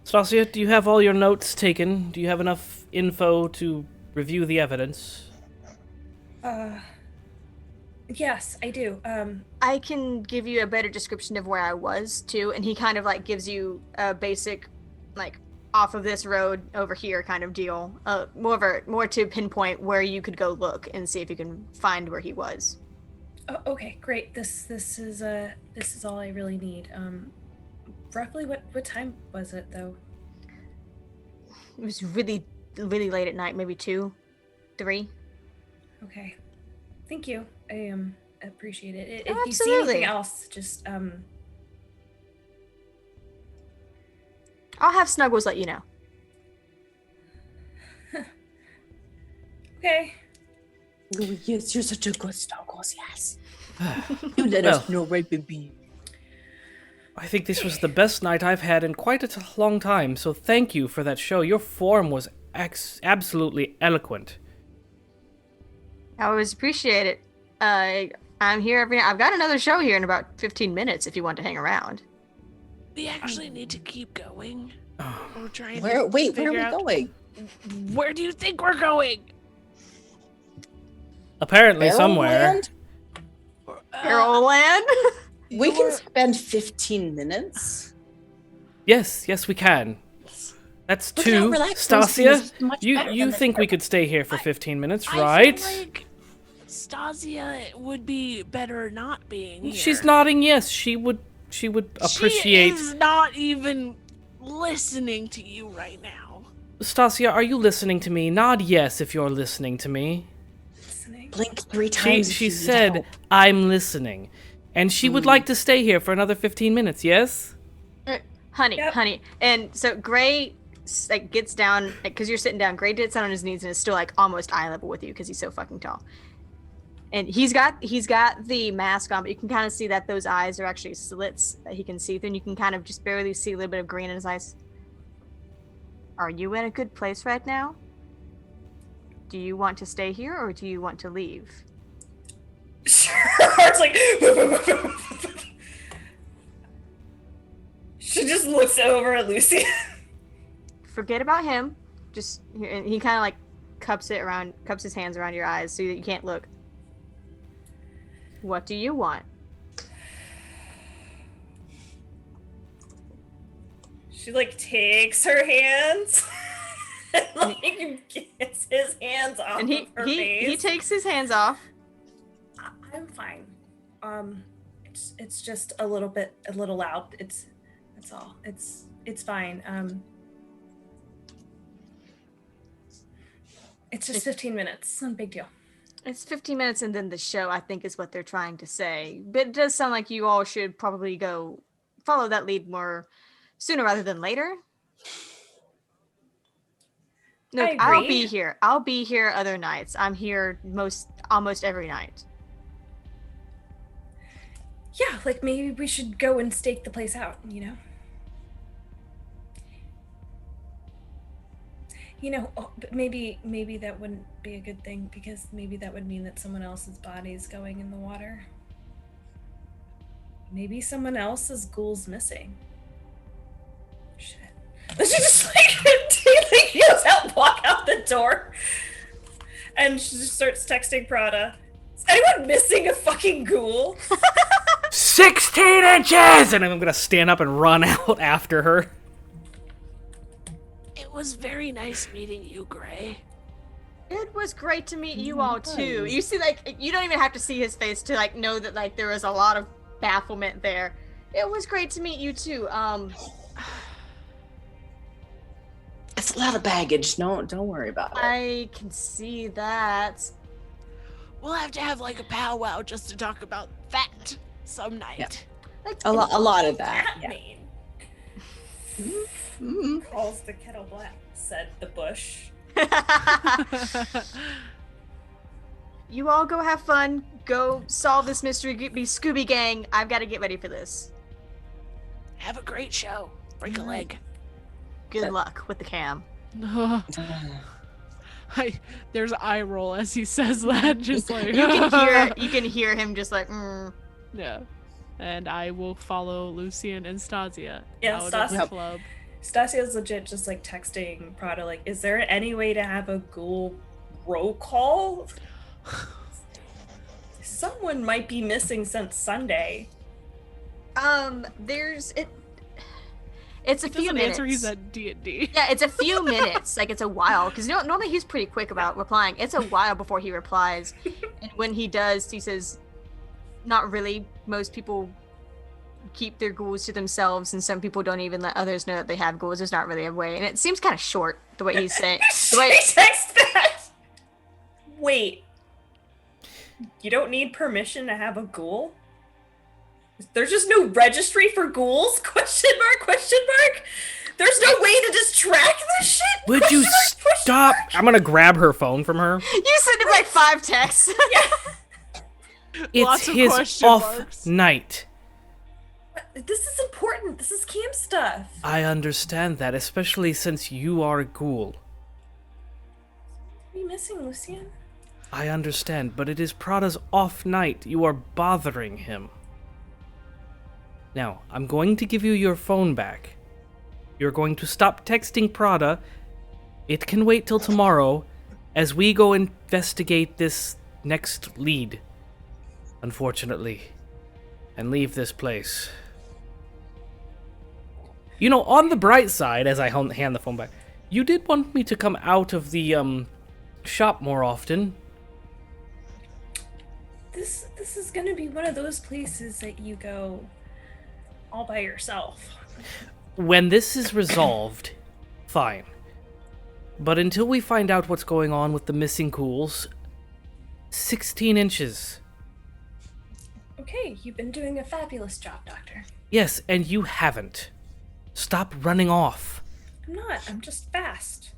Stacia, do you have all your notes taken? Do you have enough info to review the evidence? Yes, I do. I can give you a better description of where I was too, and he kind of like gives you a basic, like off of this road over here kind of deal. More to pinpoint where you could go look and see if you can find where he was. Oh, okay, great. This is all I really need. Roughly what time was it though? It was really, really late at night, maybe 2, 3. Okay. Thank you. appreciate it. Oh, If you see anything absolutely. else, just I'll have Snuggles let you know. okay. Oh, yes, you're such a good Snuggles, yes. You let us know, right, baby? I think this was the best night I've had in quite a long time, so thank you for that show. Your form was absolutely eloquent. I always appreciate it. I'm here I've got another show here in about 15 minutes if you want to hang around. We actually need to keep going. We're trying Where to are we figure out- going? Where do you think we're going? Apparently Barrel somewhere. Land? Barrel Land? We can spend 15 minutes. Yes, we can. That's Look at how two. relaxed Stacia, Lucien is. Much you better than think the- we could stay here for 15 minutes, I right? feel like Stacia would be better not being here. She's nodding yes. She would appreciate. She is not even listening to you right now. Stacia, are you listening to me? Nod yes if you're listening to me. Listening. Blink 3 times. if She you need said, help. I'm listening. And she would like to stay here for another 15 minutes, yes? Honey, Yep. honey. And so Gray like gets down, because you're sitting down. Gray gets down on his knees and is still like almost eye level with you because he's so fucking tall. And he's got the mask on, but you can kind of see that those eyes are actually slits that he can see through, and you can kind of just barely see a little bit of green in his eyes. Are you in a good place right now? Do you want to stay here or do you want to leave? Sure. It's like she just looks over at Lucy. Forget about him. Just and he kind of like cups his hands around your eyes so that you can't look. What do you want? She like takes her hands and like gets his hands off And of her face. he takes his hands off. I'm fine. It's just a little loud. That's all. It's fine. It's just 15 minutes. Not a big deal. It's 15 minutes and then the show, I think, is what they're trying to say. But it does sound like you all should probably go follow that lead more sooner rather than later. Look, I I'll agree. be here. I'll be here other nights. I'm here almost every night. Yeah, like maybe we should go and stake the place out, you know? But maybe that wouldn't be a good thing because maybe that would mean that someone else's body is going in the water. Maybe someone else's ghoul's missing. Shit. She just like yells out, walk out the door, and she just starts texting Prada. Is anyone missing a fucking ghoul? 16 inches! And I'm gonna stand up and run out after her. It was very nice meeting you, Gray. It was great to meet you all too. You see, like, you don't even have to see his face to like know that like there was a lot of bafflement there. It was great to meet you too. It's a lot of baggage. No, don't worry about it. I can see that. We'll have to have like a powwow just to talk about that some night. Yeah. Like, A lot of that. That Yeah. mean Mhm. calls the kettle black, said the bush. You all go have fun. Go solve this mystery. Be Scooby Gang. I've got to get ready for this. Have a great show. Break a leg. Good luck with the cam. There's an eye roll as he says that, just like You can hear him just like. Yeah. And I will follow Lucien and Stasia Yeah, out of the Stasia. club. Stasia's legit just like texting Prada, like, is there any way to have a ghoul roll call? Someone might be missing since Sunday. There's it. It's a He few doesn't minutes. answer, he's at D&D. Yeah, it's a few minutes. Like it's a while because normally he's pretty quick about replying. It's a while before he replies, and when he does, he says, "Not really. Most people keep their ghouls to themselves, and some people don't even let others know that they have ghouls. There's not really a way." And it seems kind of short the way he's saying. The way She texts that. Wait. You don't need permission to have a ghoul? There's just no registry for ghouls? Question mark, question mark? There's no way to just track this shit? Would Question you mark, question stop? mark? I'm gonna grab her phone from her. You sent him like 5 texts. It's Lots of his question off marks. night. This is important. This is camp stuff. I understand that, especially since you are a ghoul. What are you missing, Lucien? I understand, but it is Prada's off night. You are bothering him. Now, I'm going to give you your phone back. You're going to stop texting Prada. It can wait till tomorrow as we go investigate this next lead, unfortunately, and leave this place. You know, on the bright side, as I hand the phone back, you did want me to come out of the shop more often. This is gonna be one of those places that you go all by yourself. When this is resolved, fine. But until we find out what's going on with the missing ghouls, 16 inches. Okay, you've been doing a fabulous job, Doctor. Yes, and you haven't. Stop running off. I'm not, I'm just fast.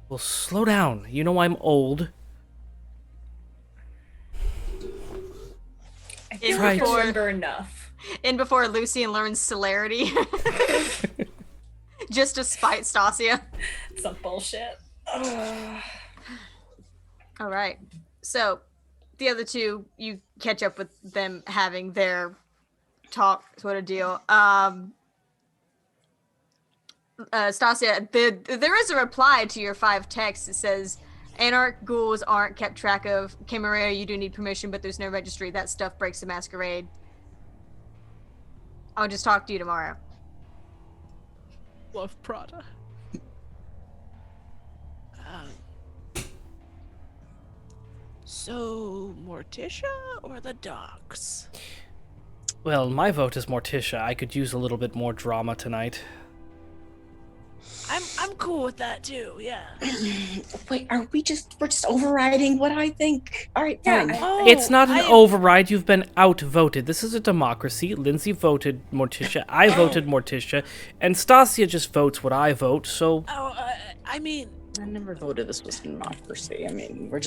Well, slow down. You know I'm old. I feel Right. like you remember enough. In before Lucien learns celerity. Just to spite Stacia. Some bullshit. Ugh. All right. So, the other two, you catch up with them having their talk sort of deal. Stacia, there is a reply to your 5 texts. It says, Anarch ghouls aren't kept track of. Chimera, you do need permission, but there's no registry. That stuff breaks the masquerade. I'll just talk to you tomorrow. Love Prada. So, Morticia or the dogs? Well, my vote is Morticia. I could use a little bit more drama tonight. I'm cool with that too. Yeah. Wait, we're just overriding what I think. All right, fine. It's not an override. You've been outvoted. This is a democracy. Lindsay voted Morticia. I voted Morticia. And Stacia just votes what I vote, so... I mean, I never voted this was democracy. I mean, we're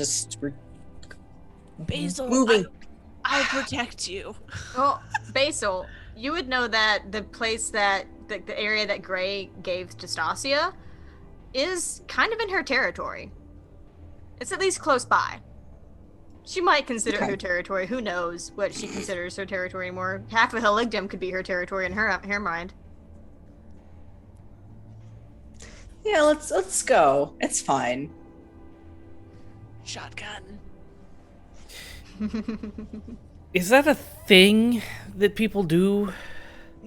Basil, moving. I'll protect you. Well, Basil, you would know that the place that the area that Gray gave to Stacia is kind of in her territory. It's at least close by. She might consider it her territory. Who knows what she considers her territory anymore? Half of Heligdom could be her territory in her mind. Yeah, let's go. It's fine. Shotgun. Is that a thing that people do?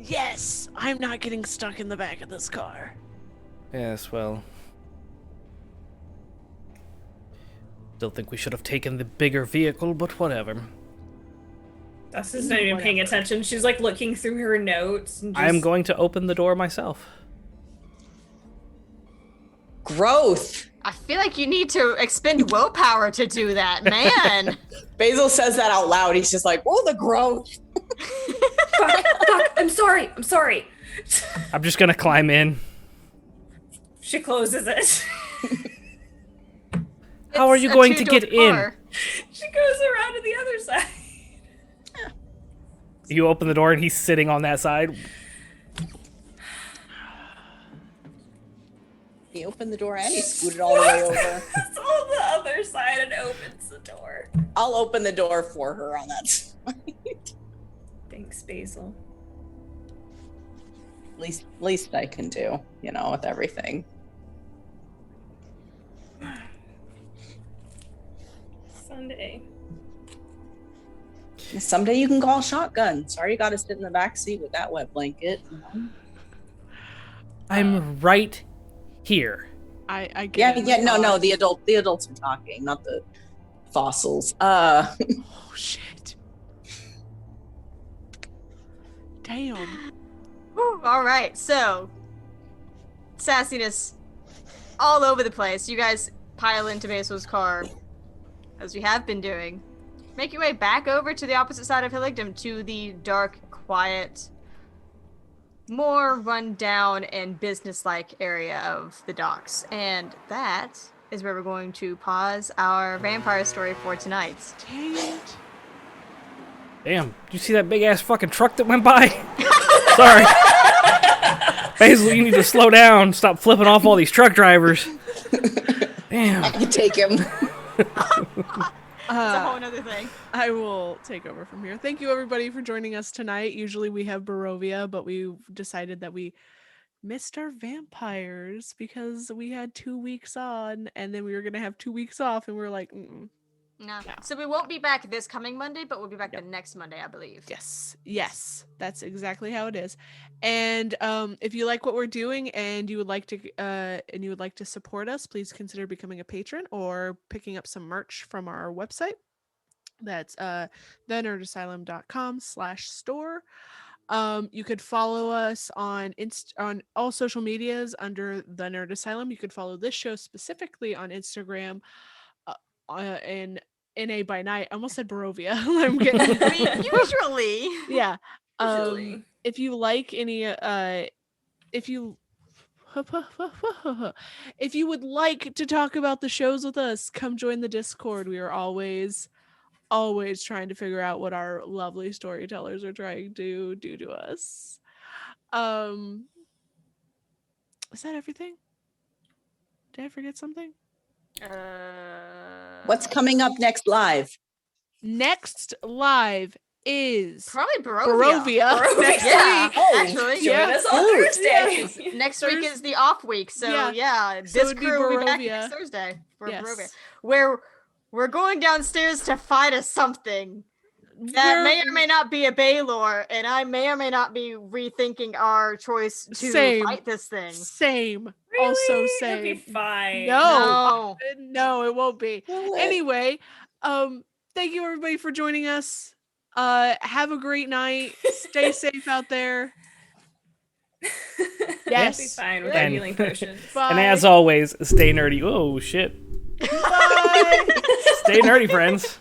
Yes, I'm not getting stuck in the back of this car. Yes, well... Still think we should have taken the bigger vehicle, but whatever. Dustin's not even paying attention. She's like looking through her notes. And just... I am going to open the door myself. Growth. I feel like you need to expend willpower to do that, man. Basil says that out loud. He's just like, "Oh, the growth." Doc, I'm sorry. I'm just gonna climb in. She closes it. How are you going to get in? She goes around to the other side. You open the door and he's sitting on that side. He opened the door and he scooted all the way over. It's on the other side and opens the door. I'll open the door for her on that side. Thanks, Basil. Least I can do, with everything. Sunday. Someday you can call shotgun. Sorry you gotta sit in the back seat with that wet blanket. I'm right here. I get it. No, the adults are talking, not the fossils. Oh shit. Damn. Whew, all right, so sassiness all over the place. You guys pile into Basil's car, as we have been doing. make your way back over to the opposite side of Hilligdom to the dark, quiet, more run-down and business-like area of the docks. And that is where we're going to pause our vampire story for tonight. Dang it. Damn, did you see that big ass fucking truck that went by? Sorry. Basil, you need to slow down. Stop flipping off all these truck drivers. Damn. I can take him. It's a whole other thing. I will take over from here. Thank you, everybody, for joining us tonight. Usually we have Barovia, but we decided that we missed our vampires because we had 2 weeks on, and then we were going to have 2 weeks off, and we were like, mm-mm. No. So we won't be back this coming Monday, but we'll be back the next Monday, I believe. Yes, that's exactly how it is. And if you like what we're doing and you would like to support us, please consider becoming a patron or picking up some merch from our website. That's thenerdasylum.com/store. You could follow us on all social medias under The Nerd Asylum. You could follow this show specifically on Instagram and NA by Night. I almost said Barovia. I'm getting Usually. yeah. Usually. If you like any if you would like to talk about the shows with us, come join the Discord. We are always trying to figure out what our lovely storytellers are trying to do to us. Is that everything? Did I forget something? What's coming up next live? Next live is probably Barovia. Next Yeah, week. actually. Join us on Thursday. Next week is the off week, so So this it'd be crew will be back Barovia. next Thursday for Yes. Barovia. Where we're going downstairs to fight a something that may or may not be a Baylor, and I may or may not be rethinking our choice to fight this thing. Same. Really? Also It'll same. be fine. No, it won't be. Will it? Anyway, thank you everybody for joining us. Have a great night. Stay safe out there. It'll be fine with our And- healing potions. Bye. And as always, stay nerdy. Oh, shit. Bye. Stay nerdy, friends.